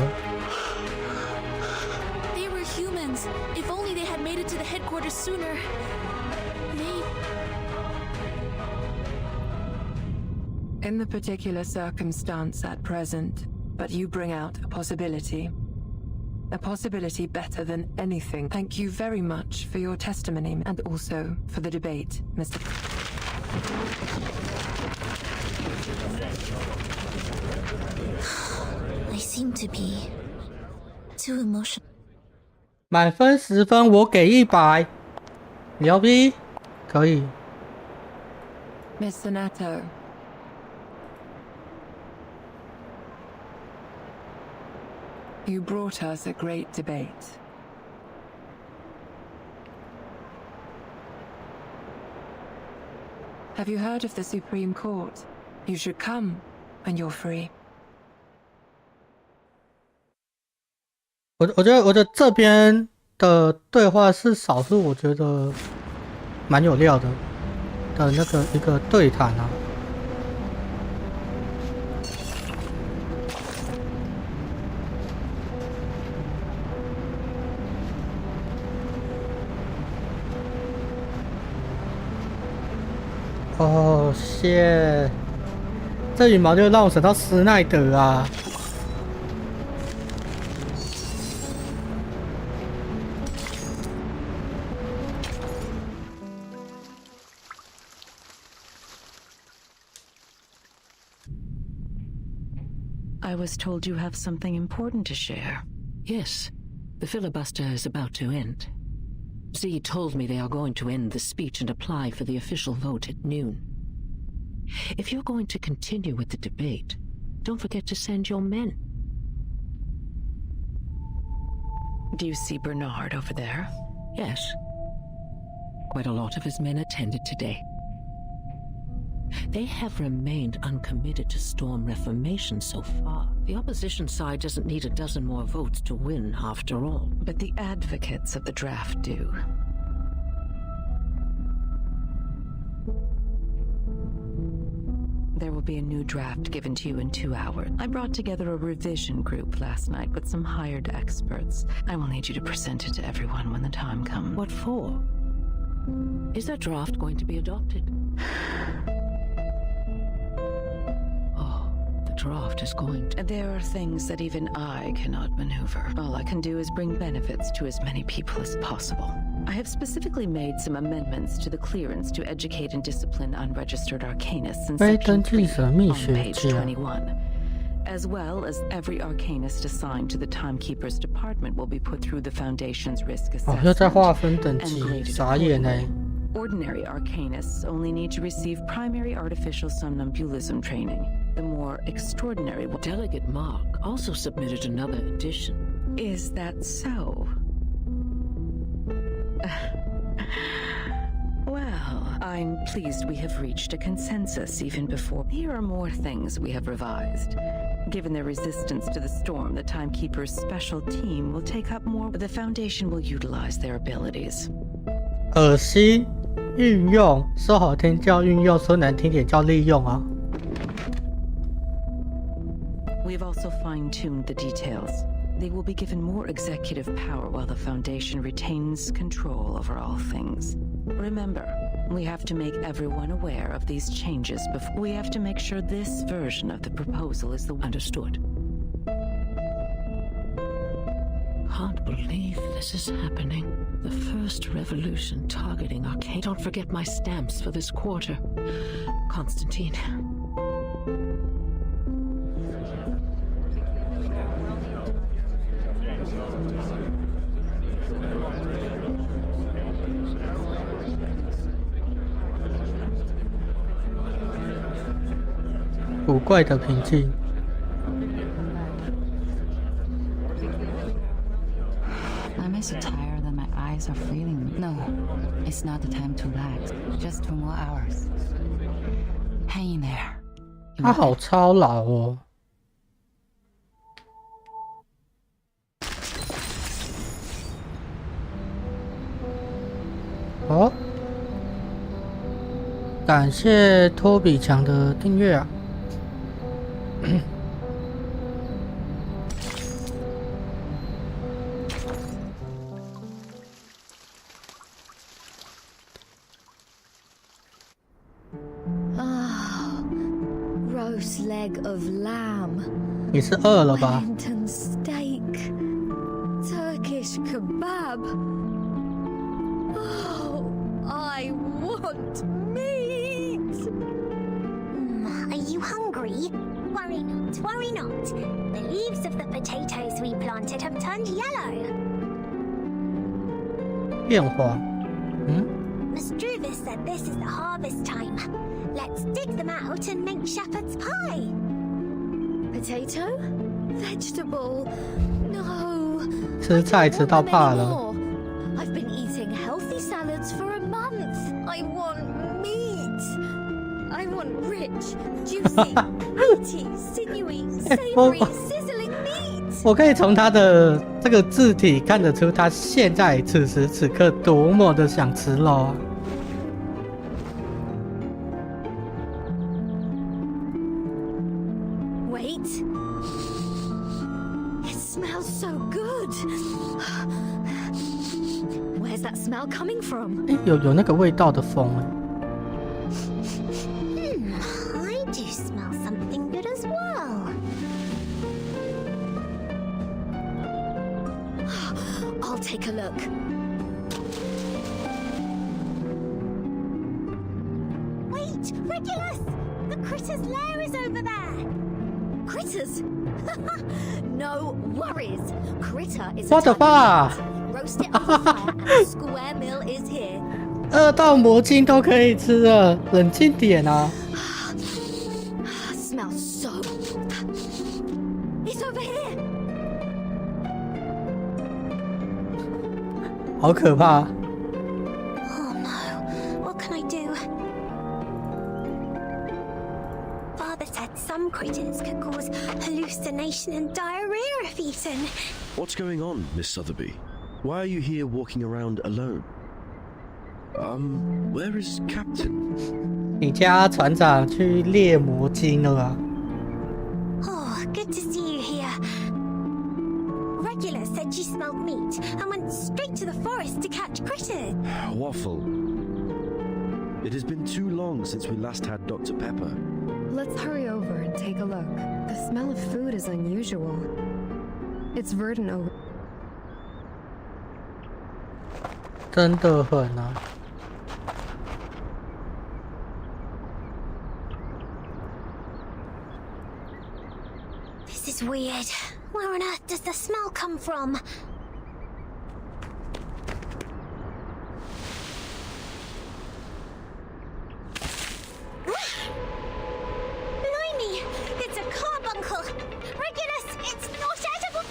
They were humans. If only they had made it to the headquarters sooner. Maybe. In the particular circumstance at present, but you bring out a possibility. A possibility better than anything. Thank you very much for your testimony and also for the debate, Mr. I seem to be too emotional. 满分10分，我给100。牛逼，可以。 Miss Sonato. You brought us a great debate. Have you heard of the Supreme Court? You should come when you're free. 我觉得这边的对话是少数，我觉得蛮有料的那个一个对谈啊。 哦，谢，这羽毛就让我想到施耐德啊。I was told you have something important to share. Yes. The filibuster is about to end. Z told me they are going to end the speech and apply for the official vote at noon. If you're going to continue with the debate, don't forget to send your men. Do you see Bernard over there? Yes. Quite a lot of his men attended today. They have remained uncommitted to storm reformation so far. The opposition side doesn't need a dozen more votes to win, after all. But the advocates of the draft do. There will be a new draft given to you in 2 hours. I brought together a revision group last night with some hired experts. I will need you to present it to everyone when the time comes. What for? Is that draft going to be adopted? Draft is going to... There are things that even I cannot maneuver. All I can do is bring benefits to as many people as possible. I have specifically made some amendments to the clearance to educate and discipline unregistered arcanists in Section 3 on page 21. As well as every arcanist assigned to the Timekeepers Department will be put through the Foundation's risk assessment and graded accordingly. Ordinary arcanists only need to receive primary artificial somnambulism training. The more extraordinary one. Delegate Mark also submitted another edition. Is that so? Well, I'm pleased we have reached a consensus even before. Here are more things we have revised. Given their resistance to the storm, the Timekeepers' special team will take up more. The Foundation will utilize their abilities. 恶心，运用，说好听叫运用，说难听点叫利用啊。We've also fine-tuned the details. They will be given more executive power while the Foundation retains control over all things. Remember, we have to make everyone aware of these changes before we have to make sure this version of the proposal is the understood. Can't believe this is happening. The first revolution targeting arcane. Don't forget my stamps for this quarter. Constantine. "古怪的平静。I'm so tired that my eyes are failing me. No, it's not the time to relax. Just 2 more hours. Hang in there. 他好操劳哦。哦，感谢托比强的订阅啊。Roast leg of lamb. 你是饿了吧？ Wellington steak. Turkish kebab. Oh, I want meat. Are you hungry? Worry not, worry not. The leaves of the potatoes we planted have turned yellow. 变化，Miss Druvis said this is the harvest time. Let's dig them out and make shepherd's pie. Potato? Vegetable? No. 吃菜吃到怕了。 I've been eating healthy salads for a month. I want meat. I want rich, juicy, meaty, sinewy, savory, sizzling meat. 我可以从他的这个字体看得出，他现在此时此刻多么的想吃肉啊！ Wait. It smells so good. Where's that smell coming from? 有那个味道的风哎。 I do smell something good as well. I'll take a look. Wait, Regulus! The critter's lair is over there. Critters? No worries. Critter is What the fuck? Roast it on the fire and square meal is here. 2道魔晶都可以吃了，冷静点啊！ Smells so. It's over here. 好可怕！ Oh no. What can I do? Father said some critters could cause hallucination and diarrhea if eaten. What's going on, Miss Sotheby? Why are you here walking around alone? Where is Captain? 你家船长去猎魔晶了啊？ Oh, good to see you here. Regular said she smelled meat and went straight to the forest to catch critters. Waffle. It has been too long since we last had Dr. Pepper. Let's hurry over and take a look. The smell of food is unusual. It's verdant over. 真的很啊！ This is weird. Where on earth does the smell come from? Blimey! It's a carbuncle! Regulus, it's not edible!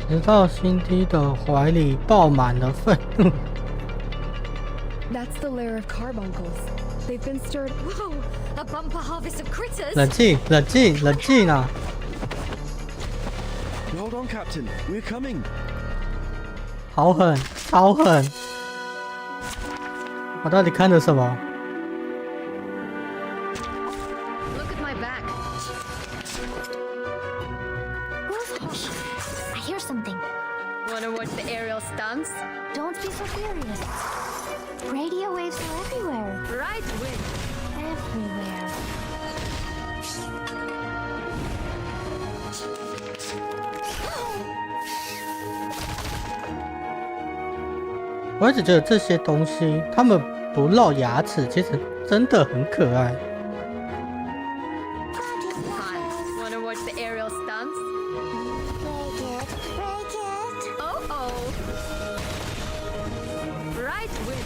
直到辛迪的怀里爆满了愤怒。 That's the lair of carbuncles. They've been stirred. Whoa! A bumper harvest of critters! 冷静，冷静，冷静啊！ Hold on, Captain. We're coming. 好狠，超狠！我到底看了什么？ Look at my back. I hear something. Wanna watch the aerial stunts? Don't be so furious. Radio waves are everywhere. Right wing. Everywhere. 我一直觉得这些东西，它们不露牙齿，其实真的很可爱。 Wanna watch the aerial stunts? Oh oh. Right wing.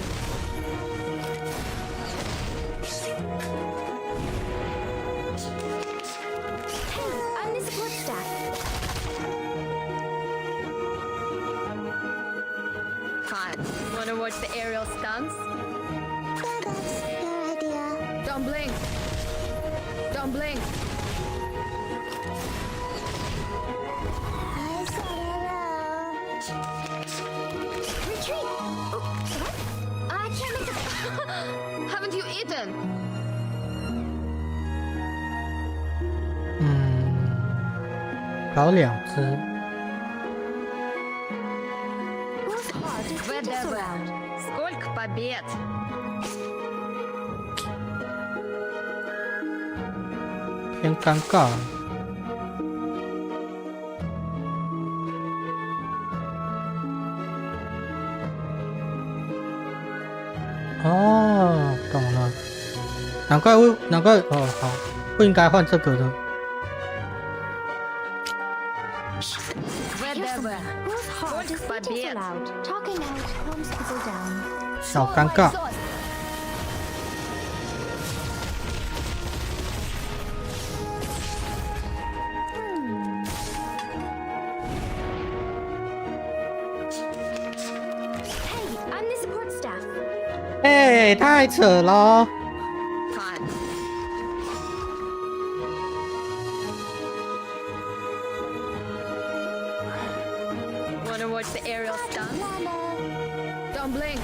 Hey, I'm the support staff. Fine. Wanna watch the aerial stunts? That's your idea. Don't blink. Don't blink. I said hello. Retreat! Oh, what? I can't make the... Haven't you eaten? 搞2只。 Whose heart is beat us Whatever. around? Сколько побед? 偏尴尬。哦，懂了，难怪哦，好，不应该换这个的。 Whatever. Whose heart is Сколько beat us побед? aloud? Talking out calms people down. 小尴尬。 Hey, I'm the support staff. 哎，太扯了！ Fine. Wanna watch the aerial stunts? Don't blink.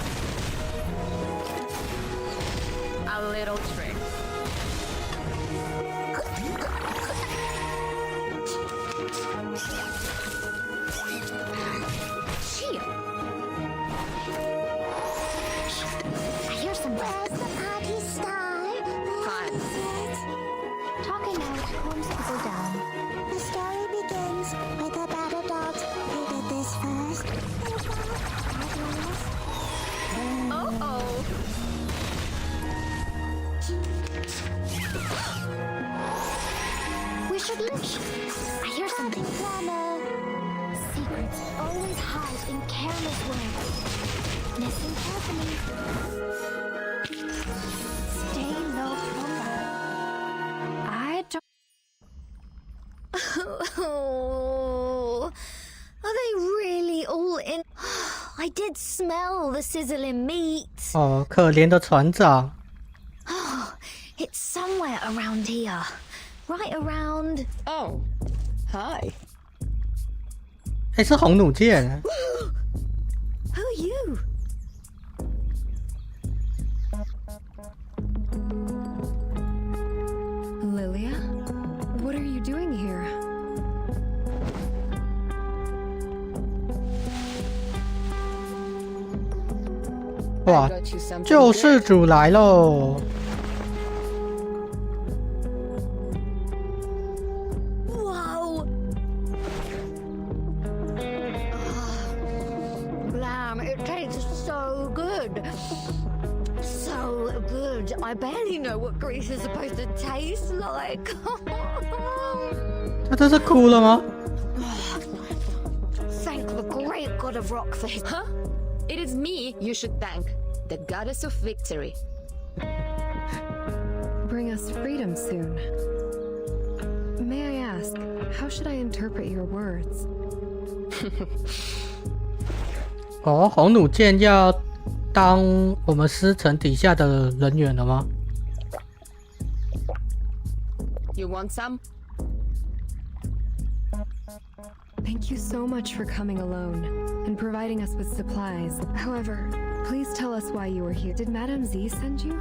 A little trick. Chia. I hear some. Where's the party star? Fine. Talking out calms people down. The story begins with a bad adult who did this first. Oh oh. should listen. I hear something. Drama. Secrets always hide in careless words. Listen carefully. Stay low profile. I don't. Oh, are they really all in? I did smell the sizzling meat. 哦，可怜的船长。Oh, it's somewhere around here. Right around. Oh, hi. 哎，是红弩箭。Who are you? Lilia? What are you doing here? 哇，救世主来喽！ I barely know what grease is supposed to taste like. 他这是哭了吗？ Thank the great god of rock for his. Huh? It is me you should thank, the goddess of victory. Bring us freedom soon. May I ask, how should I interpret your words? 哦，红弩箭要当我们师承底下的人员了吗？ You want some? Thank you so much for coming alone and providing us with supplies. However, please tell us why you were here. Did Madame Z send you?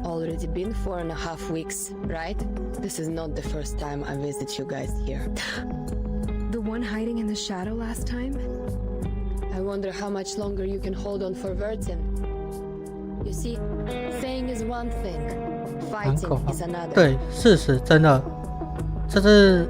Already been 4.5 weeks, right? This is not the first time I visit you guys here. The one hiding in the shadow last time? I wonder how much longer you can hold on for Vertin. You see, saying is one thing, fighting is another. 对，事实真的，这是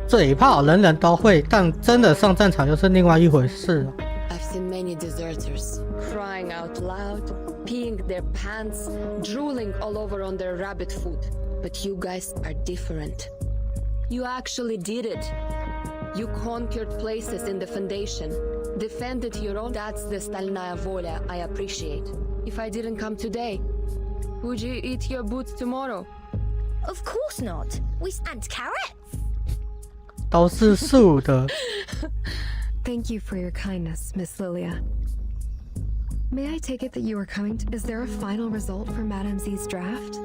嘴炮，人人都会，但真的上战场又是另外一回事。I've seen many deserters crying out loud, peeing their pants, drooling all over on their rabbit food. But you guys are different. You actually did it. You conquered places in the Foundation. Defended your own. That's the Stalnaya Volia I appreciate. If I didn't come today, would you eat your boots tomorrow? Of course not. We stand carrots. 都是素的。Thank you for your kindness, Miss Lilia. May I take it that you are coming to... Is there a final result for Madame Z's draft?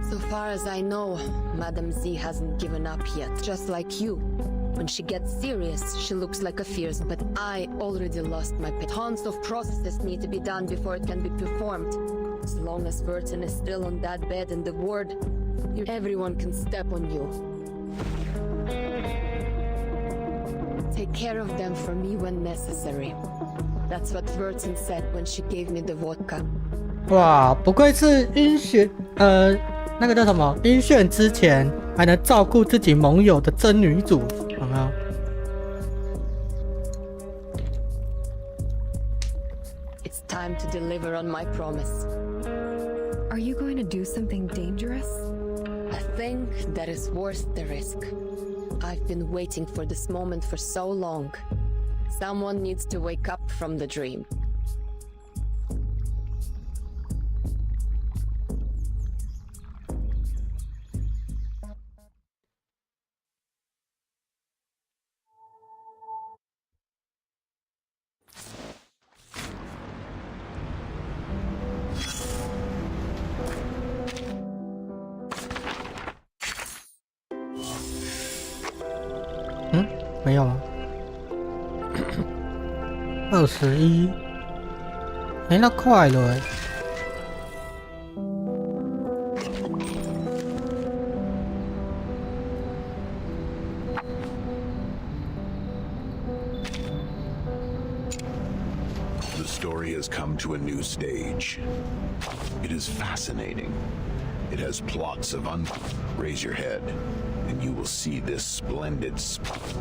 So far as I know, Madame Z hasn't given up yet. Just like you. When she gets serious, she looks like a fierce, but I already lost my pet. Tons of processes need to be done before it can be performed. As long as Vertin is still on that bed in the ward, everyone can step on you. Take care of them for me when necessary. That's what Vertin said when she gave me the vodka. 哇，不愧是晕眩，那个叫什么？晕眩之前还能照顾自己盟友的真女主，有没有？ It's time to deliver on my promise. Are you going to do something dangerous? A thing that is worth the risk. I've been waiting for this moment for so long. Someone needs to wake up from the dream. Hmm? 没有吗？21，哎，那快了哎。The story has come to a new stage. It is fascinating. It has plots of Raise your head, and you will see this splendid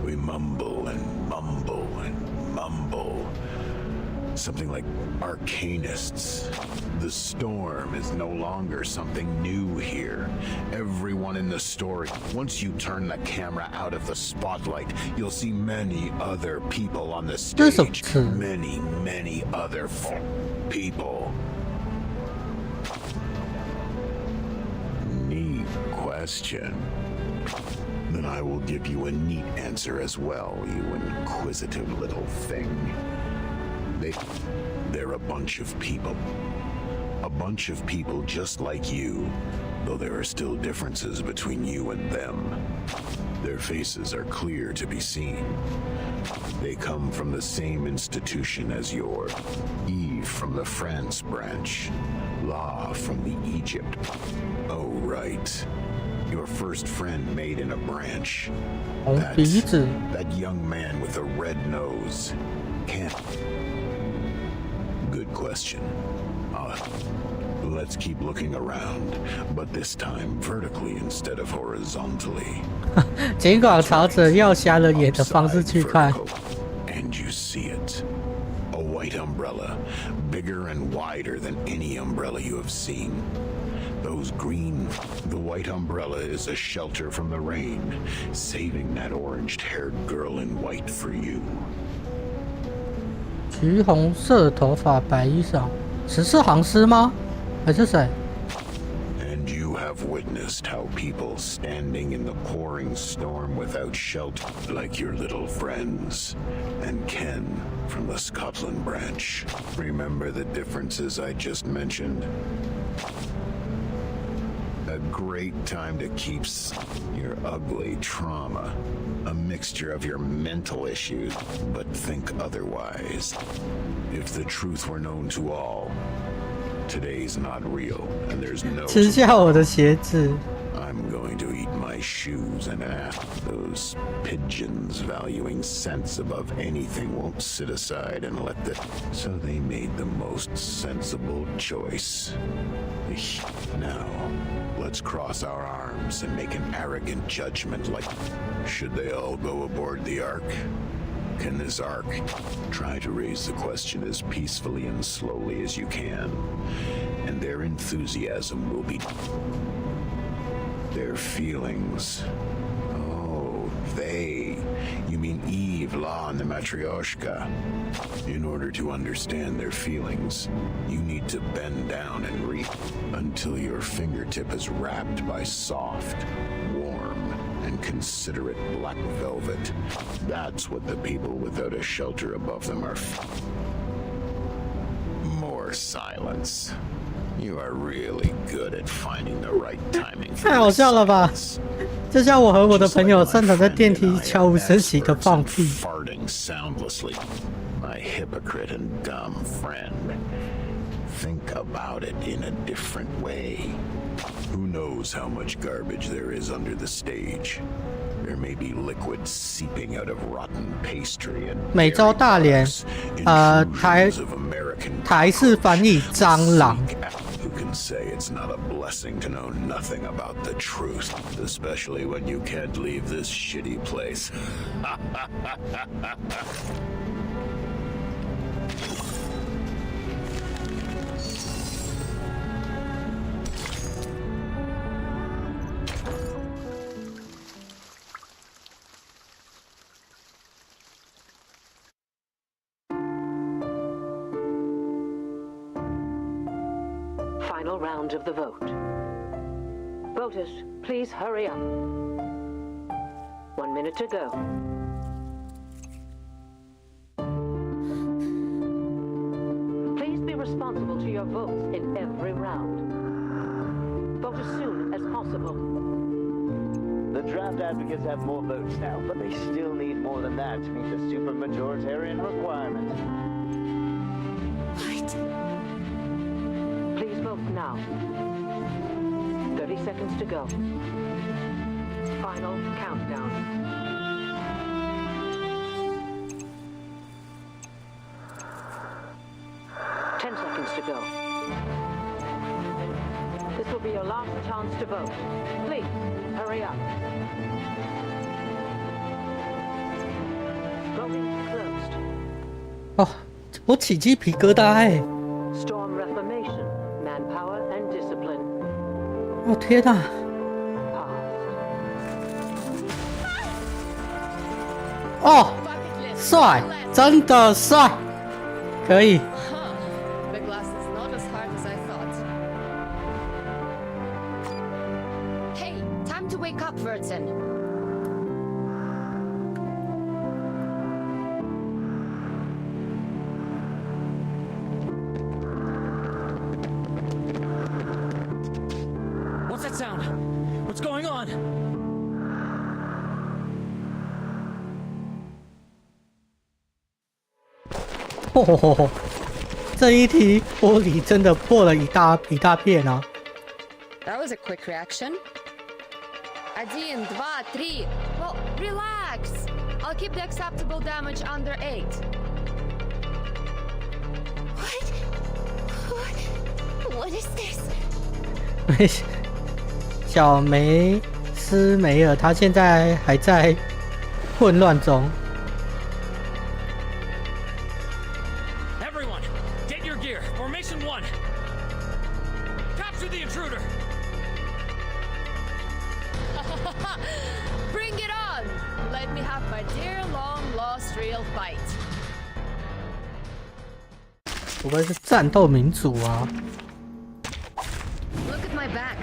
We mumble and mumble and mumble. Something like arcanists. The storm is no longer something new here. Everyone in the story, once you turn the camera out of the spotlight, you'll see many other people on the stage. Many, many other people. Neat question. Then I will give you a neat answer as well, you inquisitive little thing. They're a bunch of people. A bunch of people just like you, though there are still differences between you and them. Their faces are clear to be seen. They come from the same institution as yours. Eve from the France branch. La from the Egypt. Oh, right. Your first friend made in a branch. That young man with a red nose. Can't... Good question. Let's keep looking around, but this time vertically instead of horizontally. 尽管朝着要瞎了眼的方式去看。 And you see it. A white umbrella, bigger and wider than any umbrella you have seen. Those green... The white umbrella is a shelter from the rain, saving that orange-haired girl in white for you. 橘红色头发白衣裳，14行诗吗？还是谁？ And you have witnessed how people standing in the pouring storm without shelter, like your little friends, and Ken from the Scotland branch. Remember the differences I just mentioned? A great time to keep your ugly trauma. A mixture of your mental issues, but think otherwise. If the truth were known to all, today's not real, and there's no... 吃下我的鞋子。 I'm going to eat my shoes and ask those pigeons valuing sense above anything won't sit aside and let the... So they made the most sensible choice. Now, let's cross our arms and make an arrogant judgment like... Should they all go aboard the Ark? Can this Ark try to raise the question as peacefully and slowly as you can? And their enthusiasm will be... Their feelings. Oh, they. You mean Eve, La, and the Matryoshka. In order to understand their feelings, you need to bend down and reach until your fingertip is wrapped by soft, warm, and considerate black velvet. That's what the people without a shelter above them are. More silence. You are really good at finding the right timing. 太好笑了吧！就像我和我的朋友擅长在电梯悄无声息的放屁。 Farting soundlessly. My hypocrite and dumb friend. Think about it in a different way. Who knows how much garbage there is under the stage? There may be liquid seeping out of rotten pastry and 美洲大连，台式翻译蟑螂。 Who can say it's not a blessing to know nothing about the truth, especially when you can't leave this shitty place? Final round of the vote. Voters, please hurry up. 1 minute to go. Please be responsible to your votes in every round. Vote as soon as possible. The draft advocates have more votes now, but they still need more than that to meet the supermajoritarian requirement. Please vote now. 30 seconds to go. Final countdown. Ten seconds to go. This will be your last chance to vote. Please, hurry up. Voting closed. 哦，我起鸡皮疙瘩哎、Storm reformation, manpower and discipline. 哦天哪！哦，帅，真的帅，可以。The glass is not as hard as I thought. Hey, time to wake up, Vertin. What's that sound? What's going on? 哦，这一题玻璃真的破了一大片啊！ That was a quick reaction. 1, 2, 3. Well, relax. I'll keep the acceptable damage under 8. What is this? 小梅斯梅尔，她现在还在混乱中。 Everyone, get your gear. Formation 1. Capture the intruder. Bring it on! Let me have my dear long-lost real fight. 不会是战斗民族啊！ Look at my back.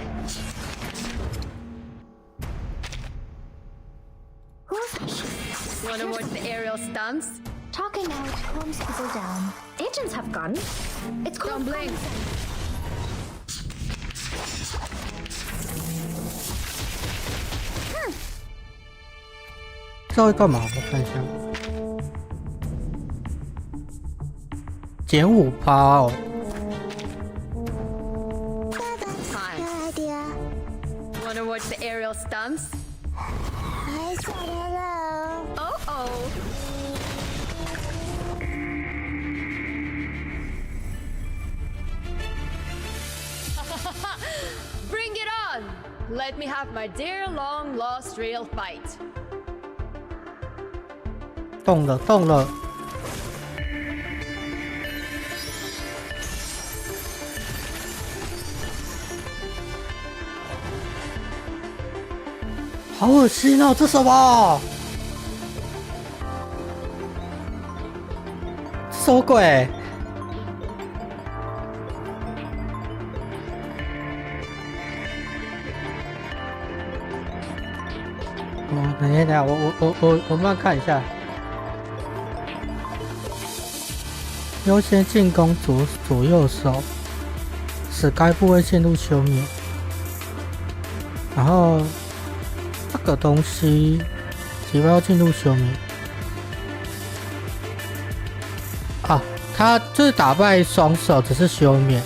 Wanna watch the aerial stunts? Talking out calms people down. Agents have gone. It's called blink. 这会干嘛？我看一下，减5%哦。 Wanna watch the aerial stunts? I said hello. Oh. Bring it on! Let me have my dear long-lost real fight. 动了！好恶心哦！这什么？什么鬼？等一下，我慢慢看一下。优先进攻左右手，使该部位陷入休眠。然后这个东西，即将要进入休眠。啊，他就是打败双手只是休眠，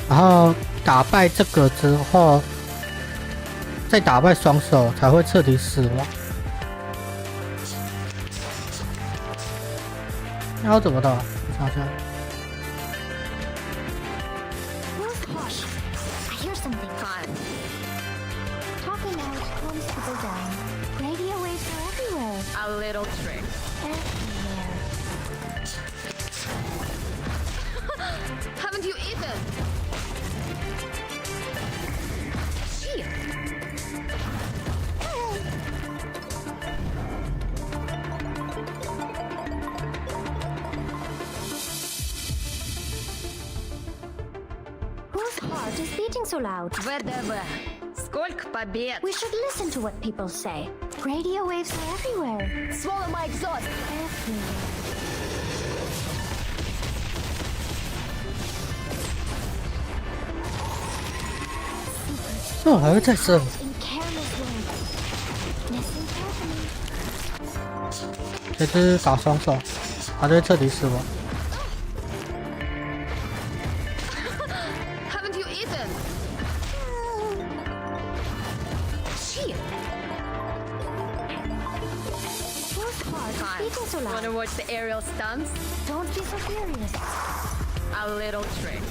然后打败这个之后，再打败双手才会彻底死亡。那要怎么打？我想想。 I hear something. Fun. Talking out calms people down. Radio waves are everywhere. A little trick. Everywhere. Haven't you eaten? Shit. Whose heart is beating so loud? ВДВ. Сколько побед? We should listen to what people say. Radio waves are everywhere. Swallow my exhaust. Everywhere. 这还会再射？ In careless words. Listen carefully. 这只打双手，他就会彻底死亡。 Haven't you eaten? Shit. Whose heart is beating so loud? Wanna watch the aerial stunts? Don't be so furious. A little trick.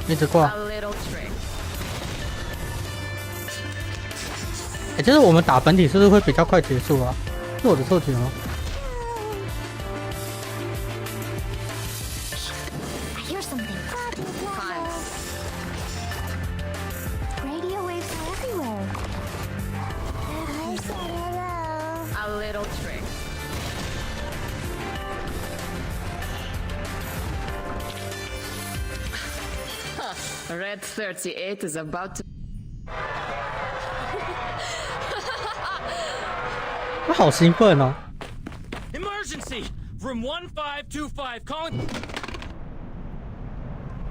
一直挂。 A little trick. 就是我们打本体是不是会比较快结束啊？是我的错觉吗？ hear something. Time. Radio waves are everywhere. I said hello. A little trick. Red 38 is about to. 他好兴奋哦！ Emergency! Room 1525 calling.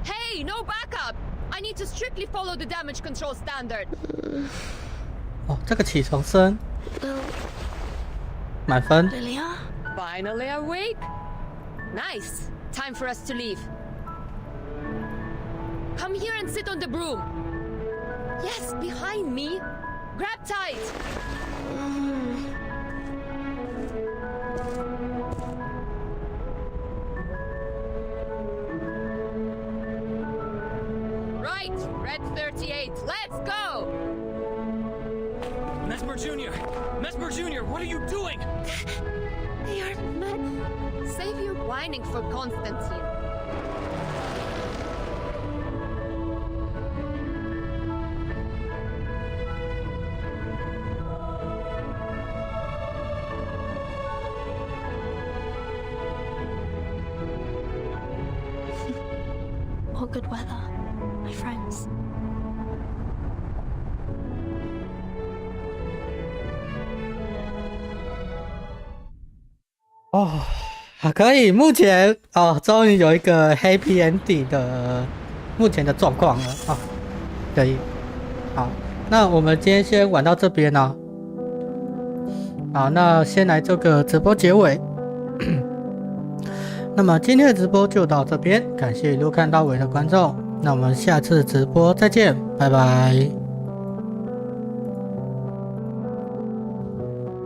Hey, no backup! I need to strictly follow the damage control standard. 哦，这个起床声，满分。 Finally awake. Nice. Time for us to leave. Come here and sit on the broom. Yes, behind me. Grab tight. Right, Red 38. Let's go. Mesmer Jr. Mesmer Jr., what are you doing? They are mad. Save your whining for Constantine. All good weather, my friends. 哦，可以，目前哦，终于有一个 happy ending 的目前的状况了啊，可以。好，那我们今天先玩到这边呢。好，那先来这个直播结尾。那么今天的直播就到这边，感谢一路看到尾的观众，那我们下次直播再见，拜拜。